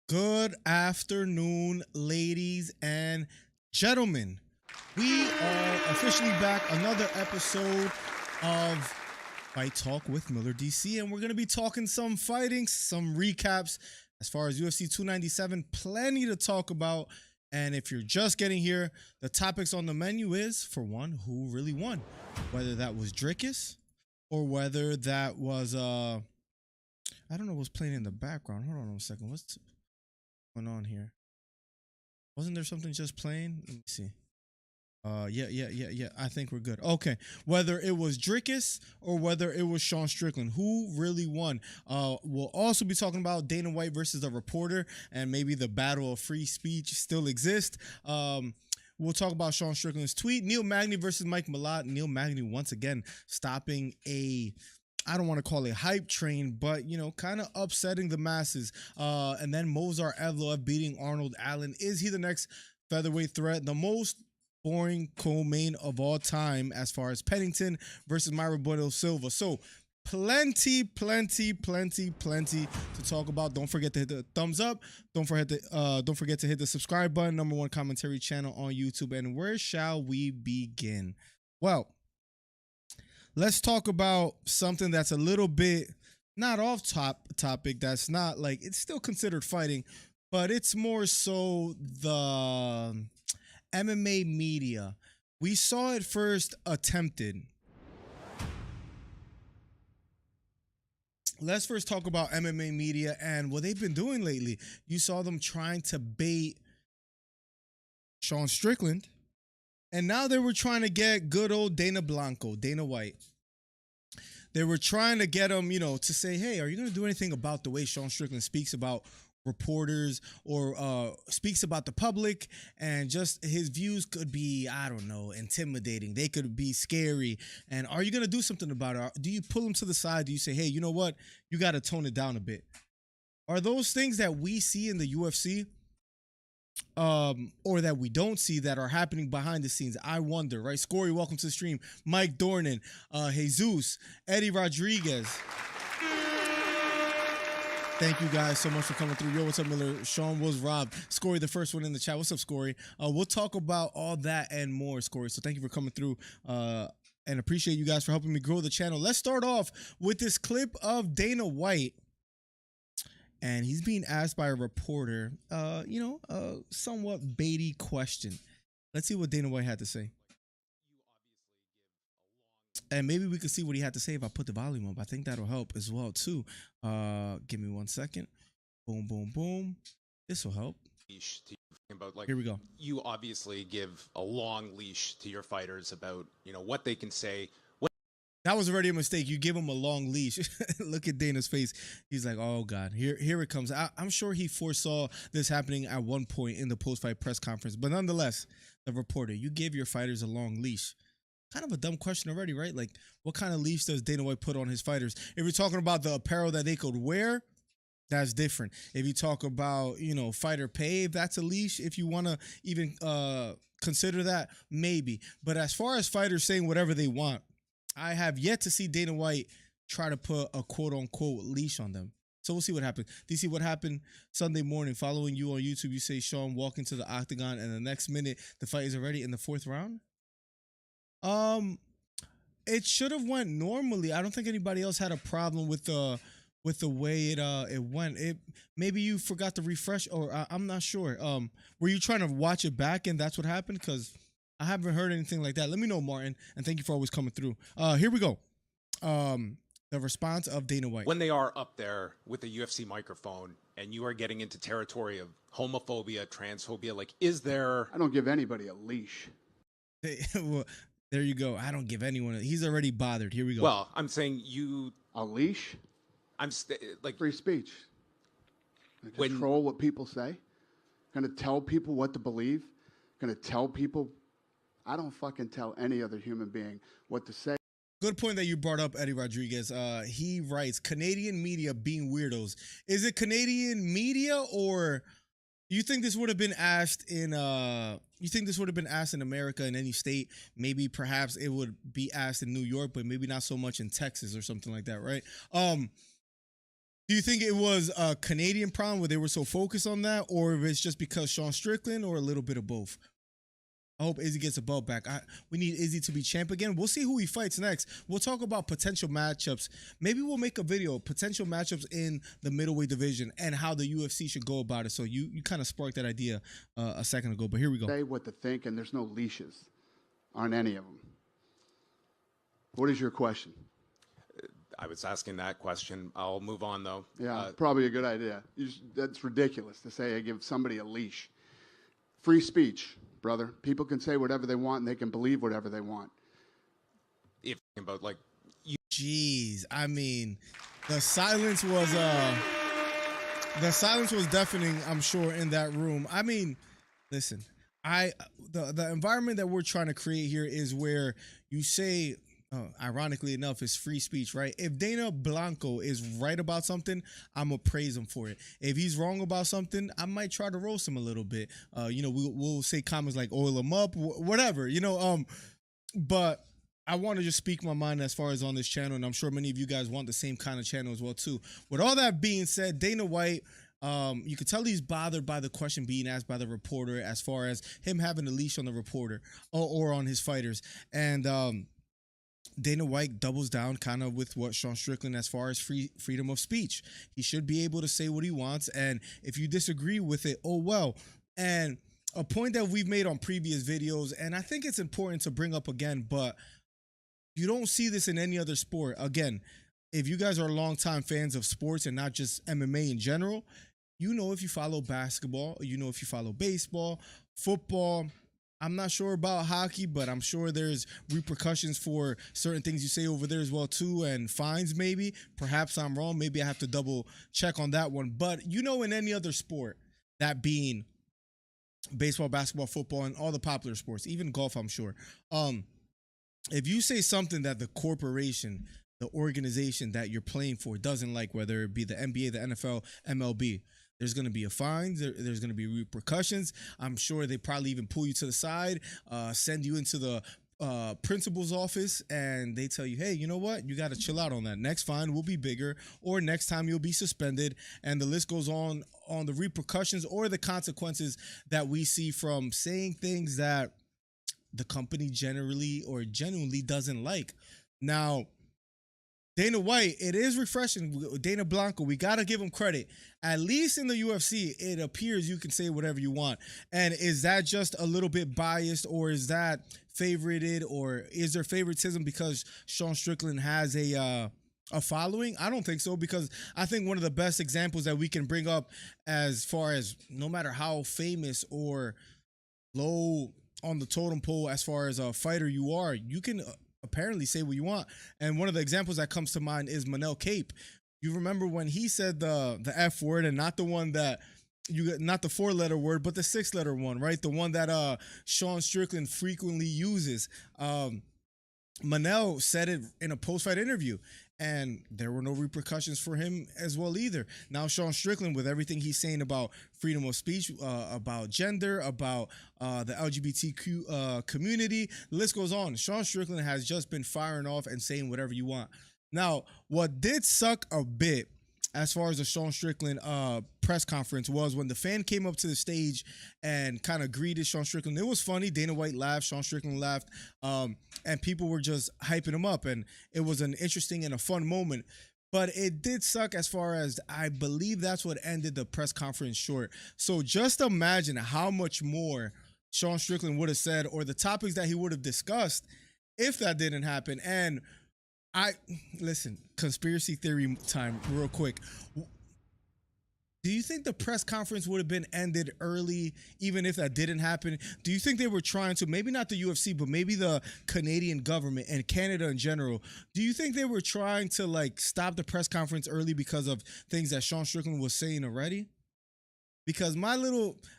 Good afternoon, ladies and gentlemen. We are officially back. Another episode of Fight Talk with Miller DC, and we're going to be talking some fighting, some recaps as far as UFC 297. Plenty to talk about. And if you're just getting here, the topics on the menu is, for one, who really won? Whether that was Dricus or whether that was, I don't know what's playing in the background. Hold on a second. What's going on here? Wasn't there something just playing? Let me see. Yeah. I think we're good. Okay. Whether it was Dricus or whether it was Sean Strickland, who really won? We'll also be talking about Dana White versus a reporter, and maybe the battle of free speech still exists. We'll talk about Sean Strickland's tweet. Neil Magny versus Mike Malott. Neil Magny once again stopping I don't want to call it hype train, but, kind of upsetting the masses. And then Movsar Evloev beating Arnold Allen. Is he the next featherweight threat? The most boring co-main of all time as far as Pennington versus Myra Bueno Silva. So plenty to talk about. Don't forget to hit the thumbs up. Don't forget to hit the subscribe button. #1 commentary channel on YouTube. And where shall we begin? Well, let's talk about something that's a little bit not off topic. That's not like, it's still considered fighting, but it's more so the MMA media. We saw it first attempted. Let's first talk about MMA media and what they've been doing lately. You saw them trying to bait Sean Strickland, and now they were trying to get good old Dana White. They were trying to get him, to say, hey, are you going to do anything about the way Sean Strickland speaks about reporters or speaks about the public, and just his views could be, I don't know, intimidating. They could be scary. And are you going to do something about it? Do you pull him to the side? Do you say, hey, you know what? You got to tone it down a bit? Are those things that we see in the UFC or that we don't see that are happening behind the scenes? I wonder, right? Scory, welcome to the stream. Mike Dornan, Jesus, Eddie Rodriguez. Thank you guys so much for coming through. Yo, what's up, Miller? Sean was robbed. Scory, the first one in the chat. What's up, Scory? We'll talk about all that and more, Scory. So thank you for coming through and appreciate you guys for helping me grow the channel. Let's start off with this clip of Dana White. And he's being asked by a reporter, a somewhat baity question. Let's see what Dana White had to say. And maybe we could see what he had to say if I put the volume up. I think that'll help as well, too. Give me 1 second. Boom. This will help. Here we go. You obviously give a long leash to your fighters about, what they can say. That was already a mistake. You give him a long leash. Look at Dana's face. He's like, oh, God, here it comes. I'm sure he foresaw this happening at one point in the post-fight press conference. But nonetheless, the reporter, you gave your fighters a long leash. Kind of a dumb question already, right? Like, what kind of leash does Dana White put on his fighters? If you're talking about the apparel that they could wear, that's different. If you talk about, fighter pay, if that's a leash, if you want to even consider that, maybe. But as far as fighters saying whatever they want, I have yet to see Dana White try to put a quote-unquote leash on them. So we'll see what happens. Do you see what happened Sunday morning? Following you on YouTube, you say Sean walk into the octagon, and the next minute, the fight is already in the 4th round? It should have went normally. I don't think anybody else had a problem with the way it went. Maybe you forgot to refresh, or I'm not sure. Were you trying to watch it back and that's what happened? Because I haven't heard anything like that. Let me know, Martin, and thank you for always coming through. Here we go. The response of Dana White. When they are up there with the UFC microphone and you are getting into territory of homophobia, transphobia, like, is there... I don't give anybody a leash. Hey, well, there you go. I don't give anyone he's already bothered. Here we go. Well, I'm saying you... A leash? I'm like... Free speech. Control what people say. Gonna tell people what to believe. Gonna tell people... I don't fucking tell any other human being what to say. Good point that you brought up, Eddie Rodriguez. He writes, Canadian media being weirdos. Is it Canadian media, or you think this would have been asked in America, in any state? Maybe perhaps it would be asked in New York, but maybe not so much in Texas or something like that, right? Do you think it was a Canadian problem where they were so focused on that, or if it's just because Sean Strickland, or a little bit of both? I hope Izzy gets a belt back. We need Izzy to be champ again. We'll see who he fights next. We'll talk about potential matchups. Maybe we'll make a video, potential matchups in the middleweight division and how the UFC should go about it. So you kind of sparked that idea a second ago, but here we go. Say what to think, and there's no leashes on any of them. What is your question? I was asking that question. I'll move on, though. Yeah, probably a good idea. That's ridiculous to say I give somebody a leash. Free speech, brother. People can say whatever they want, and they can believe whatever they want. If about like, Jeez, I mean, the silence was deafening, I'm sure, in that room. I mean, listen, the environment that we're trying to create here is where you say, ironically enough, it's free speech, right? If Dana Blanco is right about something, I'm gonna praise him for it. If he's wrong about something, I might try to roast him a little bit. We'll say comments like oil him up, whatever, but I want to just speak my mind as far as on this channel, and I'm sure many of you guys want the same kind of channel as well too. With all that being said, Dana White, you could tell he's bothered by the question being asked by the reporter as far as him having a leash on the reporter or on his fighters. And Dana White doubles down kind of with what Sean Strickland as far as freedom of speech. He should be able to say what he wants, and if you disagree with it, oh well. And a point that we've made on previous videos, and I think it's important to bring up again, but you don't see this in any other sport. Again, if you guys are longtime fans of sports and not just MMA in general, if you follow basketball, if you follow baseball, football. I'm not sure about hockey, but I'm sure there's repercussions for certain things you say over there as well too, and fines maybe. Perhaps I'm wrong. Maybe I have to double check on that one. But in any other sport, that being baseball, basketball, football, and all the popular sports, even golf, I'm sure. If you say something that the corporation, the organization that you're playing for doesn't like, whether it be the NBA, the NFL, MLB, there's going to be a fine. There's going to be repercussions. I'm sure they probably even pull you to the side, send you into the principal's office, and they tell you, hey, you know what? You got to chill out on that. Next fine will be bigger, or next time you'll be suspended. And the list goes on the repercussions or the consequences that we see from saying things that the company generally or genuinely doesn't like. Now, Dana White, it is refreshing. Dana Blanco, we got to give him credit. At least in the UFC, it appears you can say whatever you want. And is that just a little bit biased, or is that favorited, or is there favoritism because Sean Strickland has a following? I don't think so, because I think one of the best examples that we can bring up as far as no matter how famous or low on the totem pole as far as a fighter you are, you can apparently say what you want. And one of the examples that comes to mind is Manel Cape. You remember when he said the F word, and not the one that not the 4-letter word, but the 6-letter one, right? The one that Sean Strickland frequently uses. Manel said it in a post-fight interview, and there were no repercussions for him as well either. Now Sean Strickland, with everything he's saying about freedom of speech, about gender, about the LGBTQ community, the list goes on. Sean Strickland has just been firing off and saying whatever you want. Now, what did suck a bit as far as the Sean Strickland press conference was when the fan came up to the stage and kind of greeted Sean Strickland. It was funny. Dana White laughed, Sean Strickland laughed, and people were just hyping him up. And it was an interesting and a fun moment. But it did suck as far as I believe that's what ended the press conference short. So just imagine how much more Sean Strickland would have said, or the topics that he would have discussed if that didn't happen. And listen, conspiracy theory time real quick. Do you think the press conference would have been ended early even if that didn't happen? Do you think they were trying to, maybe not the UFC, but maybe the Canadian government and Canada in general, do you think they were trying to stop the press conference early because of things that Sean Strickland was saying already? Because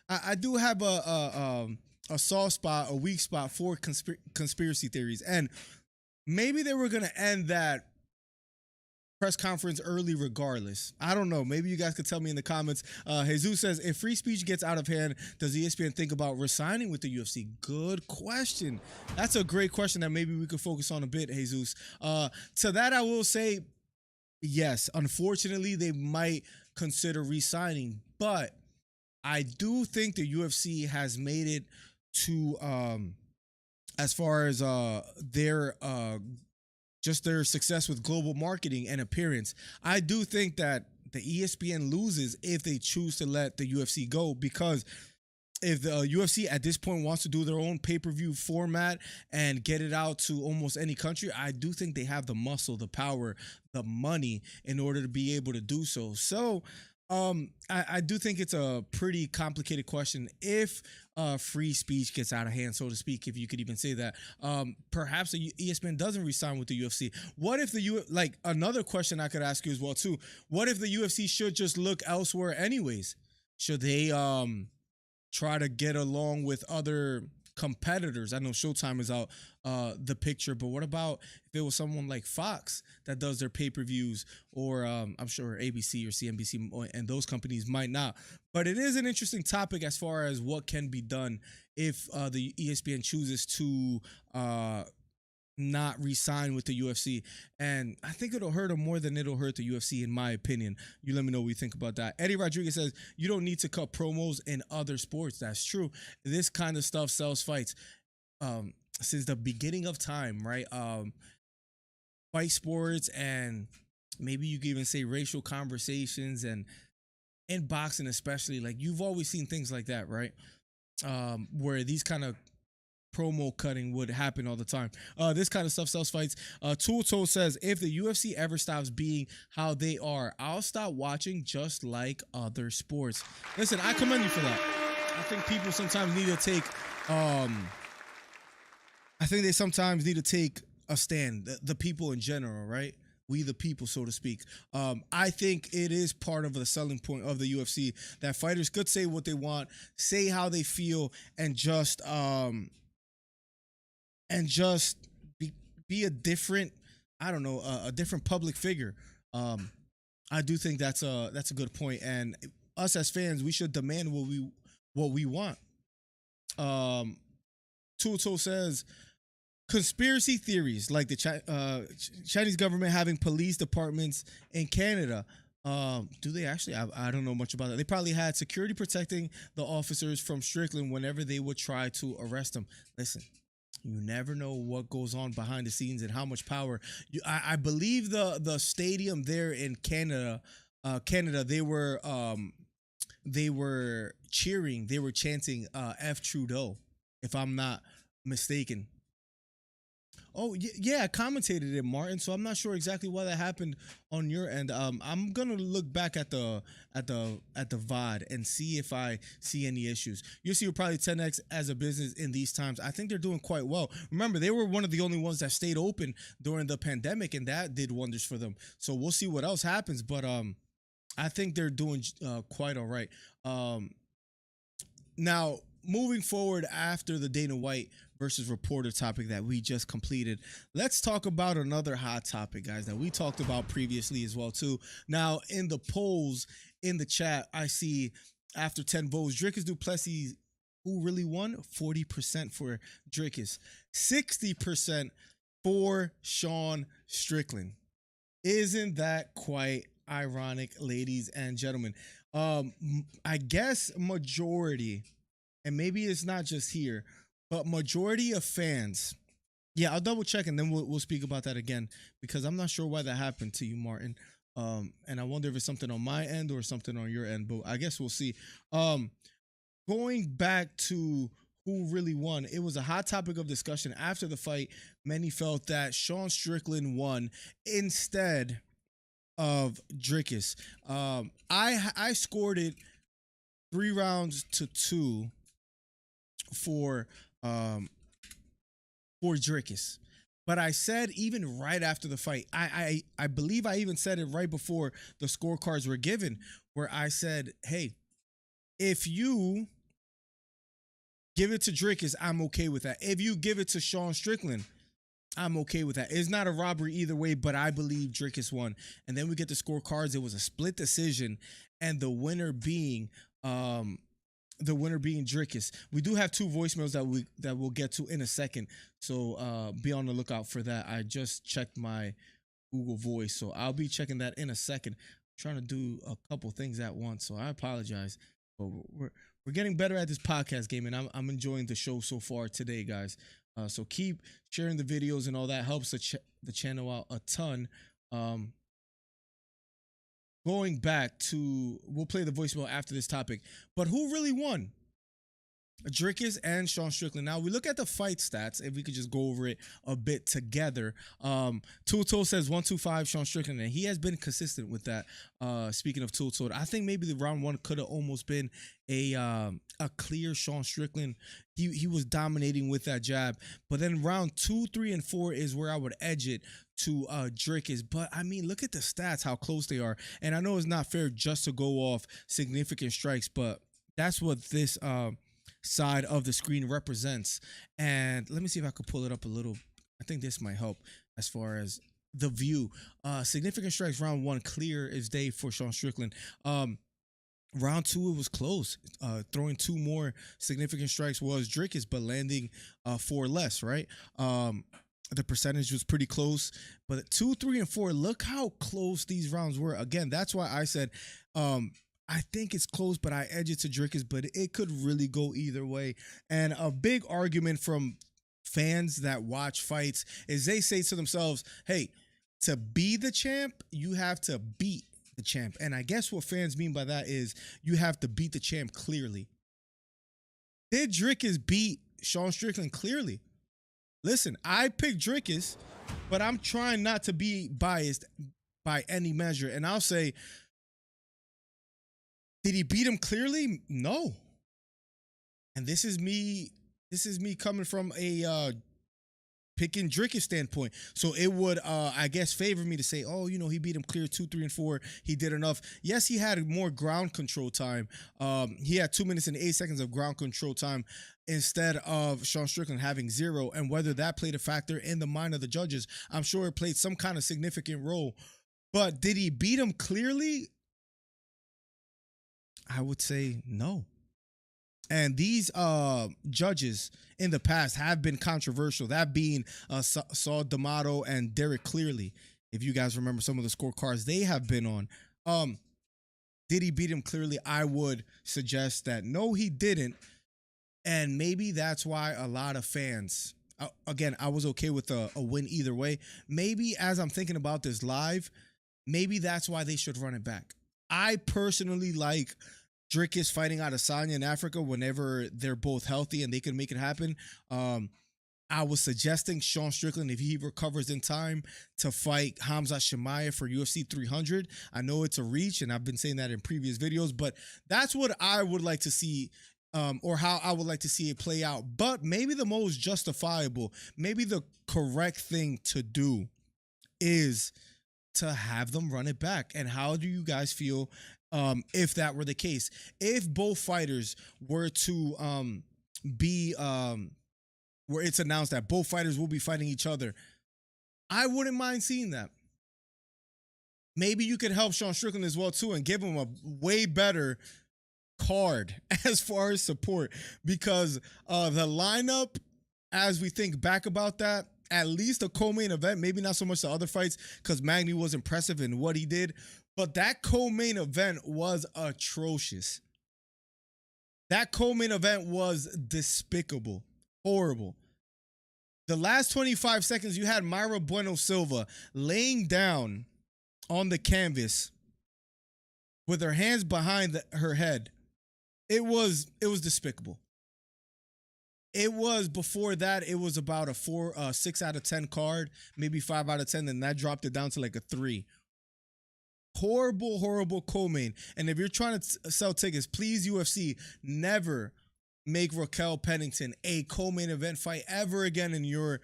I do have a soft spot, a weak spot for conspiracy theories, and maybe they were going to end that press conference early regardless. I don't know. Maybe you guys could tell me in the comments. Jesus says, if free speech gets out of hand, does ESPN think about resigning with the UFC? Good question. That's a great question that maybe we could focus on a bit, Jesus. To that, I will say, yes, unfortunately, they might consider re-signing, but I do think the UFC has made it to as far as their just their success with global marketing and appearance. I do think that the ESPN loses if they choose to let the UFC go, because if the UFC at this point wants to do their own pay-per-view format and get it out to almost any country, I do think they have the muscle, the power, the money in order to be able to do so. So I do think it's a pretty complicated question if free speech gets out of hand, so to speak, if you could even say that. Perhaps the ESPN doesn't resign with the UFC. What if like another question I could ask you as well too? What if the UFC should just look elsewhere anyways? Should they try to get along with other competitors? I know Showtime is out the picture, but what about if it was someone like Fox that does their pay-per-views, or I'm sure ABC or CNBC and those companies might not. But it is an interesting topic as far as what can be done if the ESPN chooses to not re-sign with the UFC. And I think it'll hurt them more than it'll hurt the UFC, in my opinion. You let me know what you think about that. Eddie Rodriguez says, you don't need to cut promos in other sports. That's true. This kind of stuff sells fights. Since the beginning of time, right? Fight sports, and maybe you could even say racial conversations, and in boxing especially, like you've always seen things like that, right? Where these kind of promo cutting would happen all the time. This kind of stuff sells fights. Tool says, if the UFC ever stops being how they are, I'll stop watching, just like other sports. Listen, I commend you for that. I think people sometimes need to take they sometimes need to take a stand. The people in general, right? We the people, so to speak. I think it is part of the selling point of the UFC that fighters could say what they want, say how they feel, and just be a different, I don't know, a different public figure. I do think that's a good point, and us as fans, we should demand what we want. Tuto says, conspiracy theories like the Chinese government having police departments in Canada. Do they actually? I don't know much about that. They probably had security protecting the officers from Strickland whenever they would try to arrest them. Listen, you never know what goes on behind the scenes and how much power. I believe the stadium there in Canada, they were cheering, they were chanting F Trudeau, if I'm not mistaken. Oh yeah, I commentated it, Martin. So I'm not sure exactly why that happened on your end. I'm gonna look back at the VOD and see if I see any issues. UFC will probably 10x as a business in these times. I think they're doing quite well. Remember, they were one of the only ones that stayed open during the pandemic, and that did wonders for them. So we'll see what else happens. But I think they're doing quite all right. Now, moving forward after the Dana White versus reporter topic that we just completed, let's talk about another hot topic, guys, that we talked about previously as well too. Now, in the polls in the chat, I see after 10 votes, Dricus Du Plessis, who really won? 40% for Dricus, 60% for Sean Strickland. Isn't that quite ironic, ladies and gentlemen? I guess majority, and maybe it's not just here, but majority of fans. Yeah, I'll double check and then we'll speak about that again, because I'm not sure why that happened to you, Martin. And I wonder if it's something on my end or something on your end, but I guess we'll see. Going back to who really won, it was a hot topic of discussion after the fight. Many felt that Sean Strickland won instead of Dricus. I scored it 3-2 for Dricus. But I said, even right after the fight, I believe I even said it right before the scorecards were given, where I said, hey, if you give it to Dricus, I'm okay with that. If you give it to Sean Strickland, I'm okay with that. It's not a robbery either way, but I believe Dricus won. And then we get the scorecards. It was a split decision, and the winner being Dricus. We do have 2 voicemails that we'll get to in a second, so be on the lookout for that. I just checked my Google Voice. So I'll be checking that in a second. I'm trying to do a couple things at once, so I apologize. But we're getting better at this podcast game, and I'm enjoying the show so far today, guys. So keep sharing the videos and all that helps the channel out a ton. Going back to, we'll play the voicemail after this topic, but who really won? Dricus and Sean Strickland. Now we look at the fight stats. If we could just go over it a bit together. Tuto says 125 Sean Strickland, and he has been consistent with that. Speaking of Tuto, I think maybe the round one could have almost been a clear Sean Strickland. He was dominating with that jab, but then round 2, 3, and 4 is where I would edge it to Dricus. But I mean, look at the stats, how close they are. And I know it's not fair just to go off significant strikes, but that's what this side of the screen represents. And let me see if I could pull it up a little. I think this might help as far as the view. Significant strikes round 1, clear as day for Sean Strickland. Round 2, it was close. Throwing 2 more significant strikes was Dricus, but landing 4 less, right? The percentage was pretty close, but 2, 3, and 4, look how close these rounds were. Again, that's why I said I think it's close, but I edge it to Dricus, but it could really go either way. And a big argument from fans that watch fights is they say to themselves, hey, to be the champ, you have to beat the champ. And I guess what fans mean by that is you have to beat the champ clearly. Did Dricus beat Sean Strickland clearly? Listen, I picked Dricus, but I'm trying not to be biased by any measure. And I'll say, did he beat him clearly? No. And this is me coming from a picking Dricus standpoint. So it would, I guess, favor me to say, oh, you know, he beat him clear 2, 3, and 4. He did enough. Yes, he had more ground control time. He had 2 minutes and 8 seconds of ground control time instead of Sean Strickland having 0. And whether that played a factor in the mind of the judges, I'm sure it played some kind of significant role. But did he beat him clearly? I would say no. And these judges in the past have been controversial. That being Saul D'Amato and Derek Clearly. If you guys remember some of the scorecards they have been on. Did he beat him clearly? I would suggest that no, he didn't. And maybe that's why a lot of fans, again, I was okay with a win either way. Maybe as I'm thinking about this live, maybe that's why they should run it back. I personally like Dricus fighting Adesanya in Africa whenever they're both healthy and they can make it happen. I was suggesting Sean Strickland, if he recovers in time, to fight Khamzat Chimaev for UFC 300. I know it's a reach, and I've been saying that in previous videos, but that's what I would like to see, or how I would like to see it play out. But maybe the most justifiable, maybe the correct thing to do is to have them run it back. And how do you guys feel if that were the case? If both fighters were to be where it's announced that both fighters will be fighting each other, I wouldn't mind seeing that. Maybe you could help Sean Strickland as well too and give him a way better card as far as support, because the lineup, as we think back about that, at least a co-main event, maybe not so much the other fights because Magny was impressive in what he did, but that co-main event was atrocious. That co-main event was despicable, horrible. The last 25 seconds, you had Mayra Bueno Silva laying down on the canvas with her hands behind her head. It was despicable. It was, before that, it was about a 6 out of 10 card, maybe 5 out of 10, and that dropped it down to like a 3. Horrible, horrible co-main. And if you're trying to sell tickets, please, UFC, never make Raquel Pennington a co-main event fight ever again in your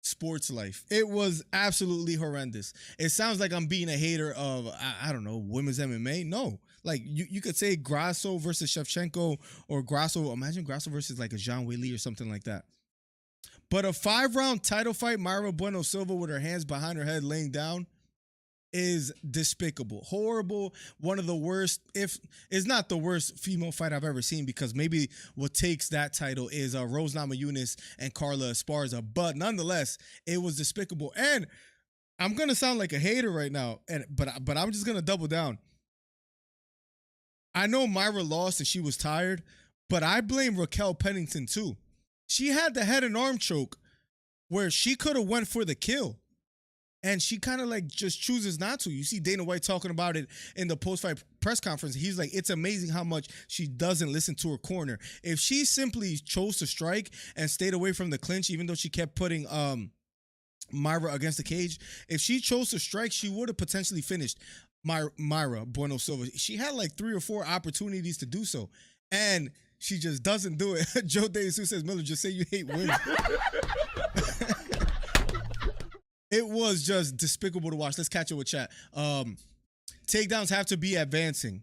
sports life. It was absolutely horrendous. It sounds like I'm being a hater of, I don't know, women's MMA. No. Like, you could say Grasso versus Shevchenko, or Grasso, imagine Grasso versus like a Jean Weili or something like that. But a 5-round title fight, Mayra Bueno Silva with her hands behind her head laying down, is despicable, horrible. One of the worst, if it's not the worst female fight I've ever seen, because maybe what takes that title is Rose Namajunas and Carla Esparza. But nonetheless, it was despicable. And I'm gonna sound like a hater right now, but I'm just gonna double down. I know Myra lost and she was tired, but I blame Raquel Pennington too. She had the head and arm choke where she could have went for the kill. And she kind of like just chooses not to. You see Dana White talking about it in the post-fight press conference. He's like, it's amazing how much she doesn't listen to her corner. If she simply chose to strike and stayed away from the clinch, even though she kept putting Myra against the cage, if she chose to strike, she would have potentially finished Myra Bueno Silva. She had like 3 or 4 opportunities to do so. And she just doesn't do it. Joe Davis, who says, Miller, just say you hate women. It was just despicable to watch. Let's catch up with chat. Takedowns have to be advancing.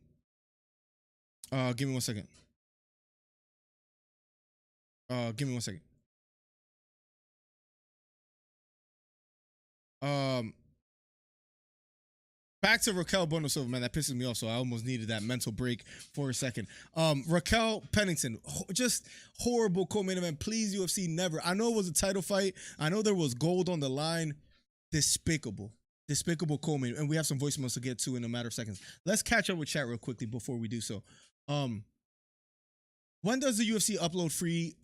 Give me 1 second. Give me 1 second. Back to Raquel Bueno Silva, man. That pisses me off, so I almost needed that mental break for a second. Raquel Pennington, just horrible co-main event. Please, UFC, never. I know it was a title fight. I know there was gold on the line. Despicable co-main, and we have some voicemails to get to in a matter of seconds. Let's catch up with chat real quickly before we do so. When does the UFC upload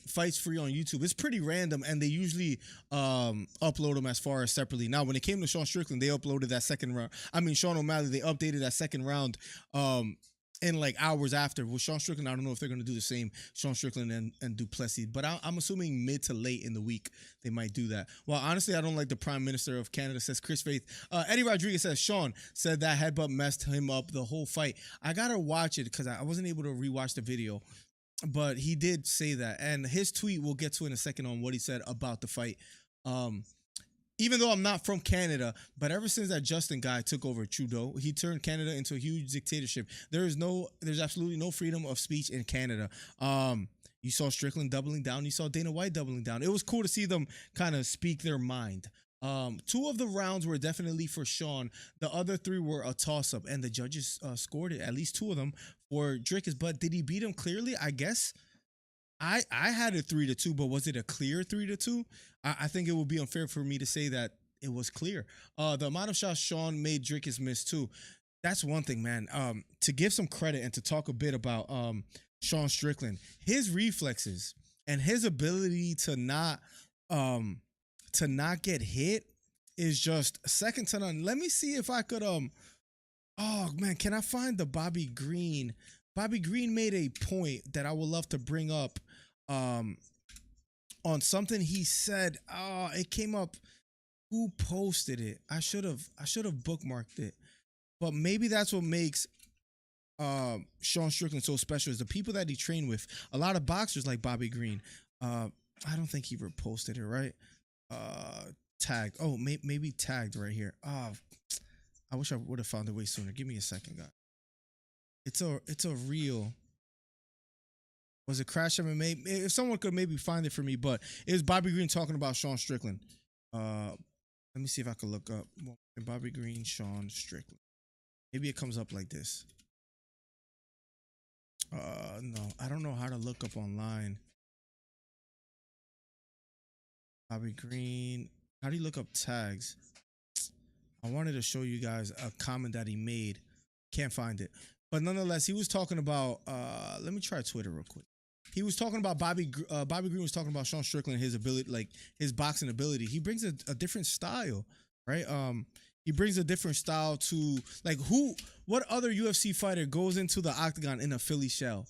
fights free on YouTube? It's pretty random, and they usually upload them as far as separately. Now, when it came to Sean Strickland, they uploaded that second round. I mean, Sean O'Malley, they updated that second round in like hours after. With Sean Strickland, I don't know if they're going to do the same, Sean Strickland and Du Plessis, but I'm assuming mid to late in the week they might do that. Well, honestly, I don't like the Prime Minister of Canada, says Chris Faith. Eddie Rodriguez says, Sean said that headbutt messed him up the whole fight. I got to watch it because I wasn't able to rewatch the video, but he did say that. And his tweet we'll get to in a second on what he said about the fight. Even though I'm not from Canada, but ever since that Justin guy took over Trudeau, he turned Canada into a huge dictatorship. There's absolutely no freedom of speech in Canada. You saw Strickland doubling down. You saw Dana White doubling down. It was cool to see them kind of speak their mind. 2 of the rounds were definitely for Sean. The other 3 were a toss-up, and the judges scored it, at least 2 of them, for Dricus. But did he beat him clearly? I guess. I had it 3-2, but was it a clear 3-2? I think it would be unfair for me to say that it was clear. The amount of shots Sean made Dricus miss too. That's one thing, man. To give some credit and to talk a bit about Sean Strickland, his reflexes and his ability to not get hit is just second to none. Let me see if I could oh man, can I find the Bobby Green? Bobby Green made a point that I would love to bring up on something he said. It came up. Who posted it? I should have bookmarked it. But maybe that's what makes Sean Strickland so special, is the people that he trained with. A lot of boxers like Bobby Green. I don't think he reposted it, right? Tagged. Oh, maybe tagged right here. I wish I would have found it way sooner. Give me a second, guys. It's a real. Was it Crash MMA? If someone could maybe find it for me, but it was Bobby Green talking about Sean Strickland. Let me see if I can look up Bobby Green, Sean Strickland. Maybe it comes up like this. No, I don't know how to look up online. Bobby Green. How do you look up tags? I wanted to show you guys a comment that he made. Can't find it. But nonetheless, he was talking about, let me try Twitter real quick. He was talking about Bobby Green was talking about Sean Strickland, his ability, like his boxing ability. He brings a different style, right? He brings a different style to, like, what other UFC fighter goes into the octagon in a Philly shell?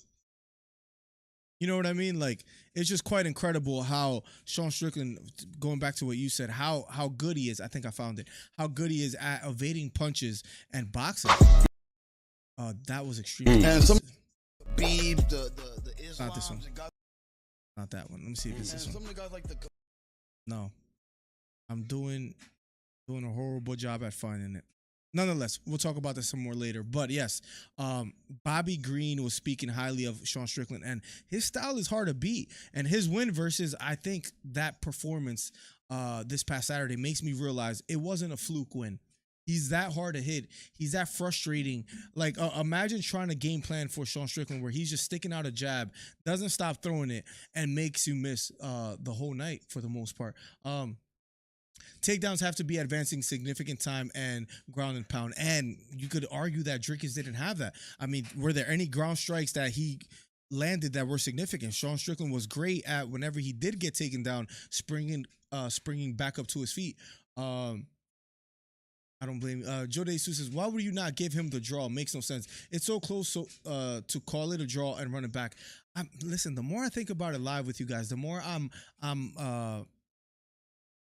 You know what I mean? Like, it's just quite incredible how Sean Strickland, going back to what you said, how good he is. I think I found it. How good he is at evading punches and boxing. That was extremely. And some Beebs, the Islam. Not this one. Not that one. Let me see if it's this one. Some of the guys like the. No, I'm doing a horrible job at finding it. Nonetheless, we'll talk about this some more later. But yes, Bobby Green was speaking highly of Sean Strickland, and his style is hard to beat. And his win versus, I think, that performance this past Saturday makes me realize it wasn't a fluke win. He's that hard to hit. He's that frustrating. Like, imagine trying to game plan for Sean Strickland where he's just sticking out a jab, doesn't stop throwing it, and makes you miss the whole night for the most part. takedowns have to be advancing significant time and ground and pound. And you could argue that Dricus didn't have that. I mean, were there any ground strikes that he landed that were significant? Sean Strickland was great at whenever he did get taken down, springing back up to his feet. I don't blame Joe De Jesus says, why would you not give him the draw? Makes no sense. It's so close to call it a draw and run it back. Listen, the more I think about it live with you guys, the more I'm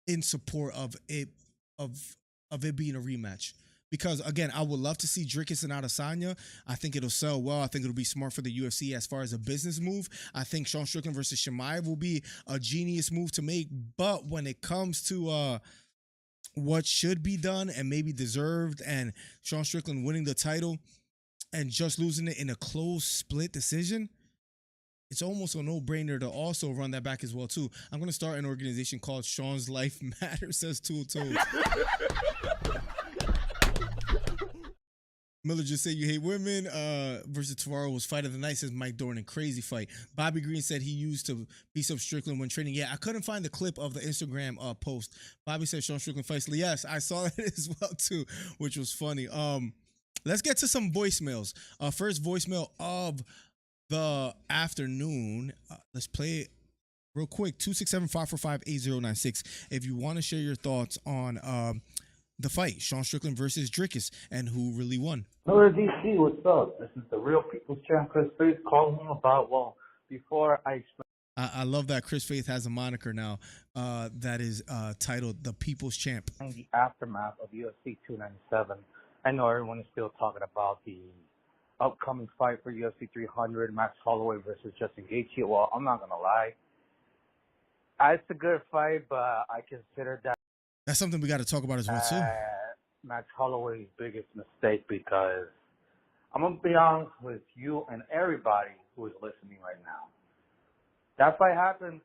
in support of it being a rematch. Because again, I would love to see Dricus and Adesanya. I think it'll sell well. I think it'll be smart for the UFC as far as a business move. I think Sean Strickland versus Chimaev will be a genius move to make. But when it comes to what should be done and maybe deserved, and Sean Strickland winning the title and just losing it in a close split decision, it's almost a no-brainer to also run that back as well too. I'm going to start an organization called Sean's Life Matters, says Tool. Miller just said you hate women versus Tavares was fight of the night, says Mike Dornan. Crazy fight. Bobby Green said he used to piece up Strickland when training. Yeah, I couldn't find the clip of the Instagram post. Bobby said Sean Strickland fights. Yes, I saw that as well too, which was funny. Let's get to some voicemails. First voicemail of the afternoon. Let's play it real quick. 267-545-8096. If you want to share your thoughts on the fight, Sean Strickland versus Dricus, and who really won. Hello, DC, what's up? This is the Real People's Champ, Chris Faith, calling about, before I explain. I love that Chris Faith has a moniker now that is titled the People's Champ. The aftermath of UFC 297. I know everyone is still talking about the upcoming fight for UFC 300, Max Holloway versus Justin Gaethje. Well, I'm not going to lie. It's a good fight, but I consider that that's something we got to talk about as well, too. Max Holloway's biggest mistake, because I'm going to be honest with you and everybody who is listening right now. That fight happened.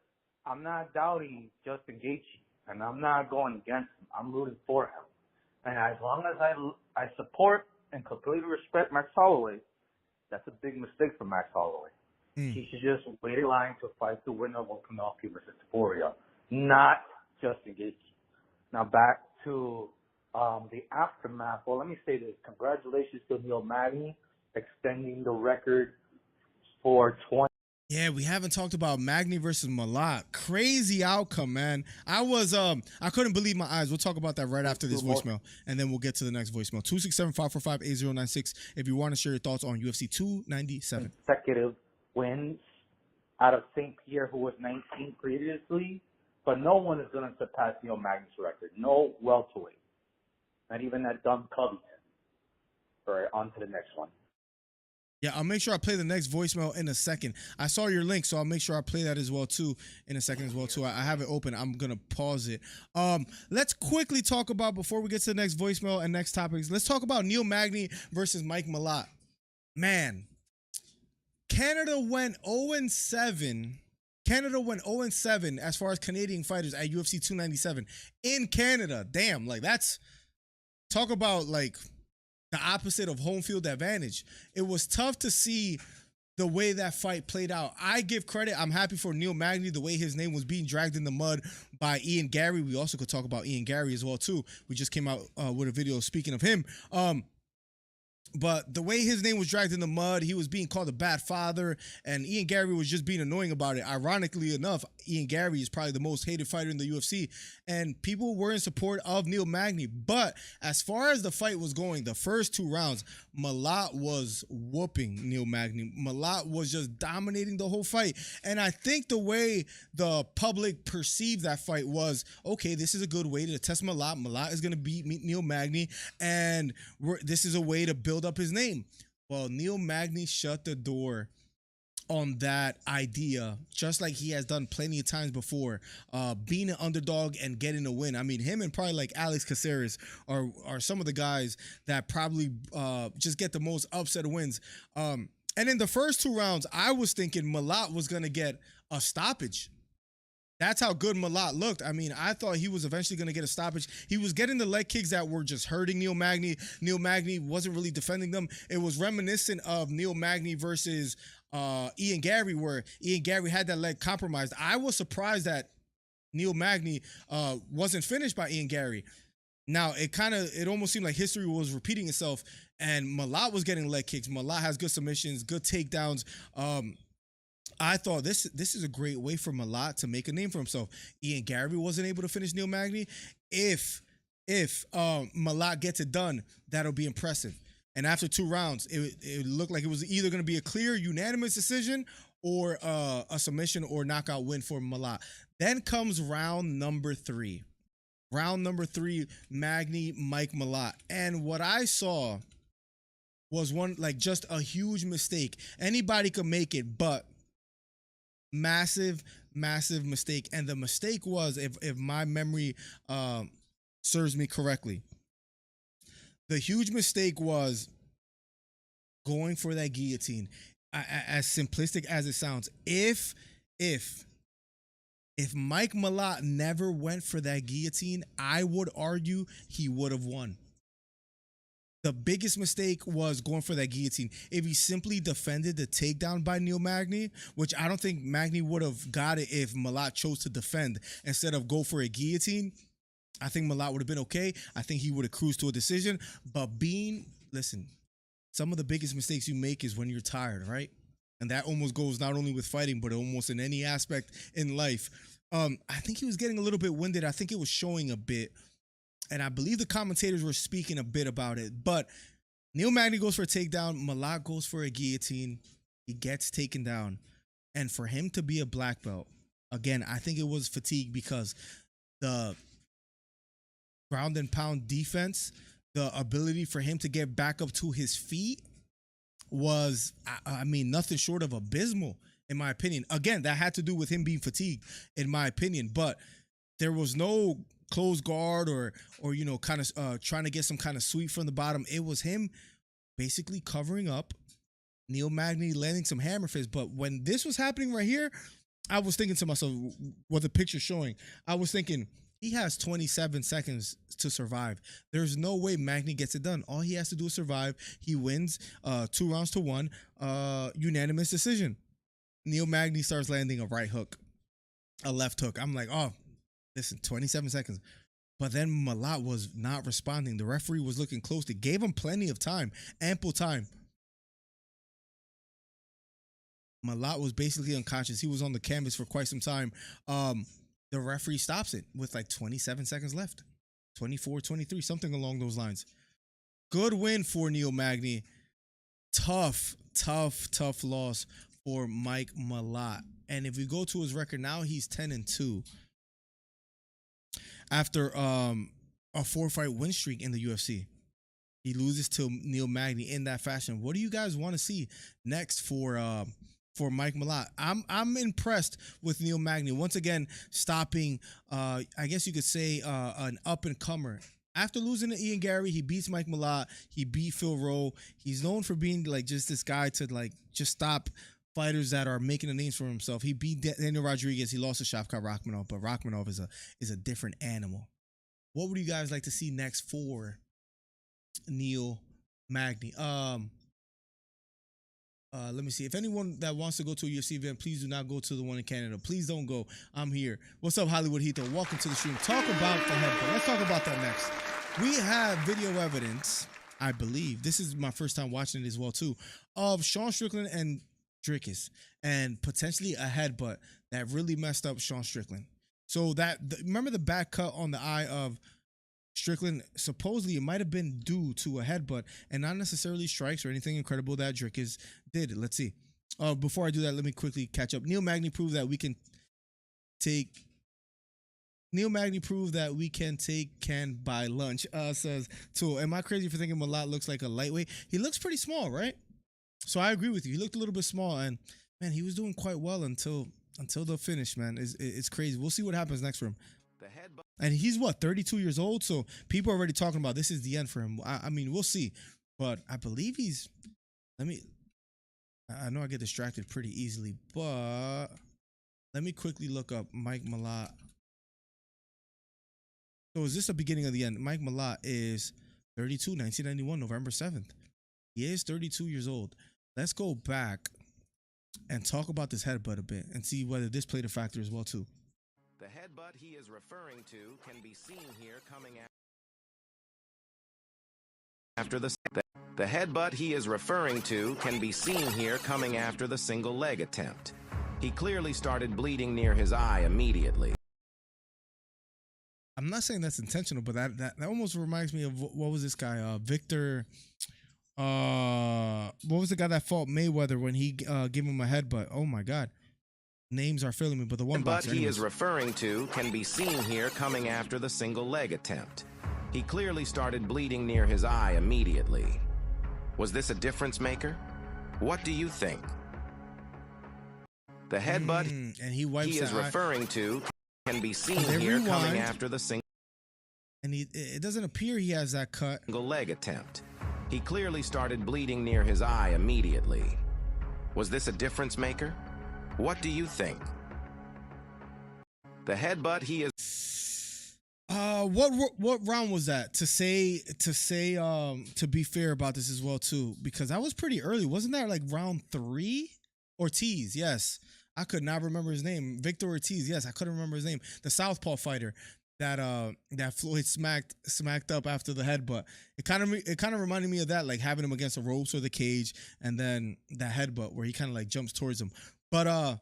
I'm not doubting Justin Gaethje, and I'm not going against him. I'm rooting for him. And as long as I support and completely respect Max Holloway, that's a big mistake for Max Holloway. He should just wait in line to fight the winner of Volkanovski versus Taporia, not Justin Gaethje. Now back to the aftermath. Well, let me say this. Congratulations to Neil Magny extending the record for 20. Yeah, we haven't talked about Magny versus Malott. Crazy outcome, man. I couldn't believe my eyes. We'll talk about that right after this voicemail, and then we'll get to the next voicemail. 267-545-8096 if you want to share your thoughts on UFC 297. Consecutive wins out of St. Pierre, who was 19 previously. But no one is going to surpass Neil Magny's record. No welterweight. Not even that dumb Covington. All right, on to the next one. Yeah, I'll make sure I play the next voicemail in a second. I saw your link, so I'll make sure I play that as well, too, in a second as well, too. I have it open. I'm going to pause it. Let's quickly talk about, before we get to the next voicemail and next topics, let's talk about Neil Magny versus Mike Malott. Man, Canada went 0-7. Canada went 0-7 as far as Canadian fighters at UFC 297 in Canada. Damn, like that's, talk about like the opposite of home field advantage. It was tough to see the way that fight played out. I give credit. I'm happy for Neil Magny, the way his name was being dragged in the mud by Ian Gary. We also could talk about Ian Gary as well too. We just came out with a video speaking of him. But the way his name was dragged in the mud, he was being called a bad father, and Ian Gary was just being annoying about it. Ironically enough, Ian Gary is probably the most hated fighter in the UFC, and people were in support of Neil Magny. But as far as the fight was going, the first two rounds, Malott was whooping Neil Magny. Malott was just dominating the whole fight. And I think the way the public perceived that fight was, okay, this is a good way to test Malott. Malott is going to beat Neil Magny, and this is a way to build up his name. Well, Neil Magny shut the door on that idea, just like he has done plenty of times before, being an underdog and getting a win. I mean, him and probably like Alex Caceres are some of the guys that probably just get the most upset wins. And in the first two rounds, I was thinking Malott was going to get a stoppage. That's how good Malott looked. I mean, I thought he was eventually going to get a stoppage. He was getting the leg kicks that were just hurting Neil Magny. Neil Magny wasn't really defending them. It was reminiscent of Neil Magny versus Ian Gary, where Ian Gary had that leg compromised. I was surprised that Neil Magny wasn't finished by Ian Gary. Now, it almost seemed like history was repeating itself, and Malat was getting leg kicks. Malat has good submissions, good takedowns. I thought this is a great way for Malat to make a name for himself. Ian Gary wasn't able to finish Neil Magny. If Malat gets it done, that'll be impressive. And after 2 rounds, it looked like it was either going to be a clear unanimous decision or a submission or knockout win for Malat. Then comes round number 3. Round number 3, Magny, Mike Malat. And what I saw was just a huge mistake. Anybody could make it, but massive mistake. And the mistake was, if my memory serves me correctly, the huge mistake was going for that guillotine. As simplistic as it sounds, if Mike Malat never went for that guillotine, I would argue he would have won. The biggest mistake was going for that guillotine. If he simply defended the takedown by Neil Magny, which I don't think Magny would have got it if Malat chose to defend instead of go for a guillotine, I think Malat would have been okay. I think he would have cruised to a decision. But listen, some of the biggest mistakes you make is when you're tired, right? And that almost goes not only with fighting, but almost in any aspect in life. I think he was getting a little bit winded. I think it was showing a bit. And I believe the commentators were speaking a bit about it. But Neil Magny goes for a takedown. Malat goes for a guillotine. He gets taken down. And for him to be a black belt, again, I think it was fatigue because the ground and pound defense, the ability for him to get back up to his feet was, nothing short of abysmal, in my opinion. Again, that had to do with him being fatigued, in my opinion. But there was no closed guard or kind of trying to get some kind of sweep from the bottom. It was him basically covering up, Neil Magny landing some hammer fists. But when this was happening right here, I was thinking to myself, what the picture's showing, I was thinking, he has 27 seconds to survive. There's no way Magny gets it done. All he has to do is survive. He wins 2 rounds to 1, unanimous decision. Neil Magny starts landing a right hook, a left hook. I'm like, oh, listen, 27 seconds. But then Malat was not responding. The referee was looking close. They gave him plenty of time, ample time. Malat was basically unconscious. He was on the canvas for quite some time. The referee stops it with like 27 seconds left. 24, 23, something along those lines. Good win for Neil Magny. Tough loss for Mike Malat. And if we go to his record now, he's 10-2. After a 4-fight win streak in the UFC. He loses to Neil Magny in that fashion. What do you guys want to see next for Mike Malat? I'm impressed with Neil Magny. Once again, stopping, I guess you could say, an up-and-comer. After losing to Ian Gary, he beats Mike Malat. He beat Phil Rowe. He's known for being like just this guy to like just stop fighters that are making a name for himself. He beat Daniel Rodriguez. He lost to Shavkat Rakhmonov, but Rakhmonov is a different animal. What would you guys like to see next for Neil Magny? Let me see. If anyone that wants to go to a UFC event, please do not go to the one in Canada. Please don't go. I'm here. What's up, Hollywood Heath? Welcome to the stream. Talk about the headbutt. Let's talk about that next. We have video evidence, I believe. This is my first time watching it as well, too, of Sean Strickland and Dricus, and potentially a headbutt that really messed up Sean Strickland. So remember the back cut on the eye of Strickland? Supposedly it might have been due to a headbutt and not necessarily strikes or anything incredible that Dricus did. Let's see. Before I do that, let me quickly catch up. Neil Magny proved that we can take Ken by lunch, says Tool. Am I crazy for thinking Malat looks like a lightweight? He looks pretty small, right? So I agree with you. He looked a little bit small, and man, he was doing quite well until the finish, man. It's crazy. We'll see what happens next for him. And he's 32 years old, so people are already talking about this is the end for him. I mean, we'll see. But I believe I know I get distracted pretty easily, but let me quickly look up Mike Malat. So is this the beginning of the end? Mike Malat is 32, 1991, November 7th. He is 32 years old. Let's go back and talk about this headbutt a bit and see whether this played a factor as well, too. The headbutt he is referring to can be seen here coming after the headbutt he is referring to can be seen here coming after the single leg attempt. He clearly started bleeding near his eye immediately. I'm not saying that's intentional, but that almost reminds me of what was this guy, Victor. What was the guy that fought Mayweather when he gave him a headbutt? Oh my God, names are failing me. But the one boxer he is referring to can be seen here coming after the single leg attempt. He clearly started bleeding near his eye immediately. Was this a difference maker? What do you think? The headbutt and he is referring to can be seen here coming after the single. And it doesn't appear he has that cut. Single leg attempt. He clearly started bleeding near his eye immediately. Was this a difference maker? What do you think? The headbutt he is. What round was that? To be fair about this as well too, because that was pretty early. Wasn't that like round 3? Ortiz, yes. I could not remember his name. Victor Ortiz, yes, I couldn't remember his name. The southpaw fighter that Floyd smacked up after the headbutt. It kind of reminded me of that, like having him against the ropes or the cage, and then that headbutt where he kind of like jumps towards him. But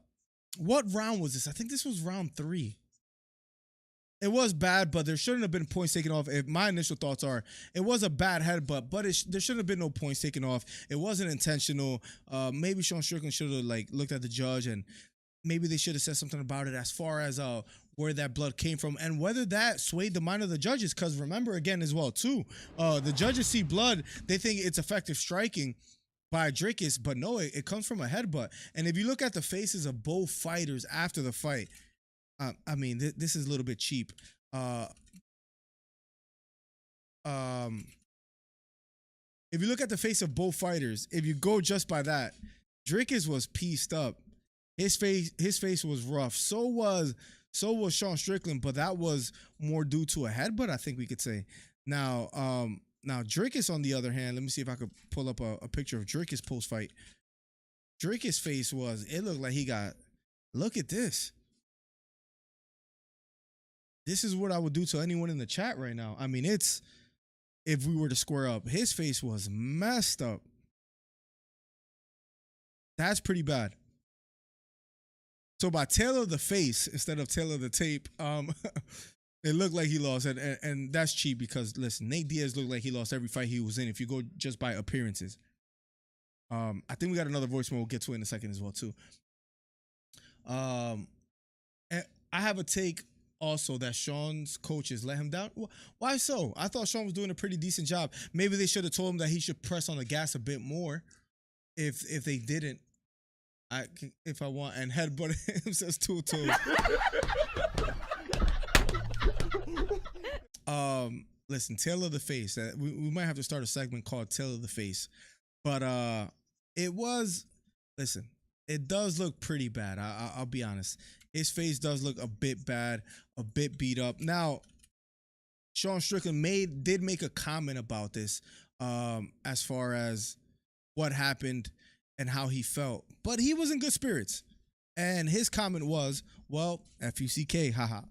what round was this? I think this was round 3. It was bad, but there shouldn't have been points taken off. My initial thoughts are it was a bad headbutt, but there shouldn't have been no points taken off. It wasn't intentional. Maybe Sean Strickland should have like looked at the judge, and maybe they should have said something about it as far as where that blood came from and whether that swayed the mind of the judges. Because remember again as well too, the judges see blood, they think it's effective striking by Dricus, but no, it comes from a headbutt. And if you look at the faces of both fighters after the fight. I mean, this is a little bit cheap. If you look at the face of both fighters, if you go just by that, Dricus was pieced up. His face was rough. So was Sean Strickland, but that was more due to a headbutt, I think we could say. Now Dricus, on the other hand, let me see if I could pull up a picture of Dricus post fight. Dricus' face it looked like he got. Look at this. This is what I would do to anyone in the chat right now. I mean, if we were to square up, his face was messed up. That's pretty bad. So by tail of the face instead of tail of the tape, it looked like he lost. And that's cheap because, listen, Nate Diaz looked like he lost every fight he was in if you go just by appearances. I think we got another voicemail we'll get to in a second as well, too. And I have a take also that Sean's coaches let him down. Why so? I thought Sean was doing a pretty decent job. Maybe they should have told him that he should press on the gas a bit more. If they didn't, if I want, and headbutt him says two toes. Listen, tail of the face. We might have to start a segment called Tail of the Face, but it does look pretty bad. I'll be honest. His face does look a bit bad, a bit beat up. Now, Sean Strickland did make a comment about this as far as what happened and how he felt. But he was in good spirits. And his comment was, well, F-U-C-K, haha.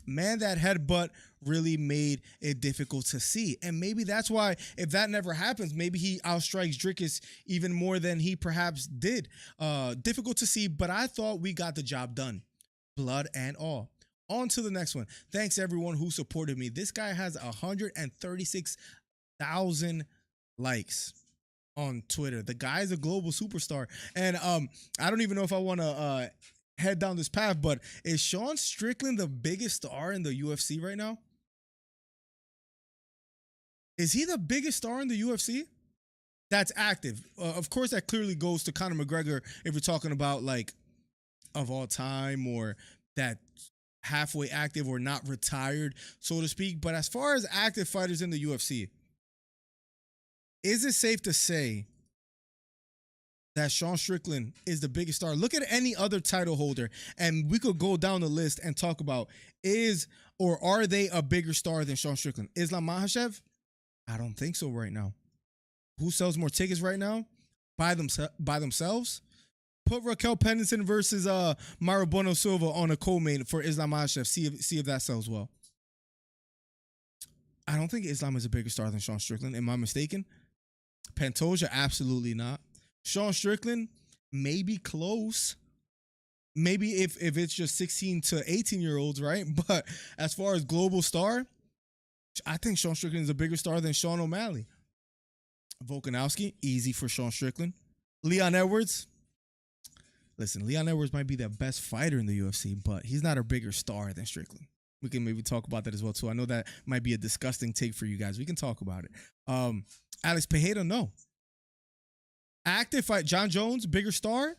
Man, that headbutt really made it difficult to see. And maybe that's why, if that never happens, maybe he outstrikes Dricus even more than he perhaps did. Difficult to see, but I thought we got the job done. Blood and all. On to the next one. Thanks, everyone who supported me. This guy has 136,000 likes on Twitter. The guy's a global superstar. And I don't even know if I want to head down this path, but is Sean Strickland the biggest star in the UFC right now? Is he the biggest star in the UFC that's active? Of course, that clearly goes to Conor McGregor if you're talking about like of all time or that halfway active or not retired, so to speak. But as far as active fighters in the UFC, is it safe to say that Sean Strickland is the biggest star? Look at any other title holder, and we could go down the list and talk about are they a bigger star than Sean Strickland? Islam Makhachev? I don't think so right now. Who sells more tickets right now? By themselves? Put Raquel Pennington versus Maribona Silva on a co-main for Islam Makhachev. See if that sells well. I don't think Islam is a bigger star than Sean Strickland. Am I mistaken? Pantoja, absolutely not. Sean Strickland, maybe close. Maybe if it's just 16 to 18-year-olds, right? But as far as global star, I think Sean Strickland is a bigger star than Sean O'Malley. Volkanovski, easy for Sean Strickland. Leon Edwards. Listen, Leon Edwards might be the best fighter in the UFC, but he's not a bigger star than Strickland. We can maybe talk about that as well, too. I know that might be a disgusting take for you guys. We can talk about it. Alex Pereira, no. Active fight, John Jones, bigger star?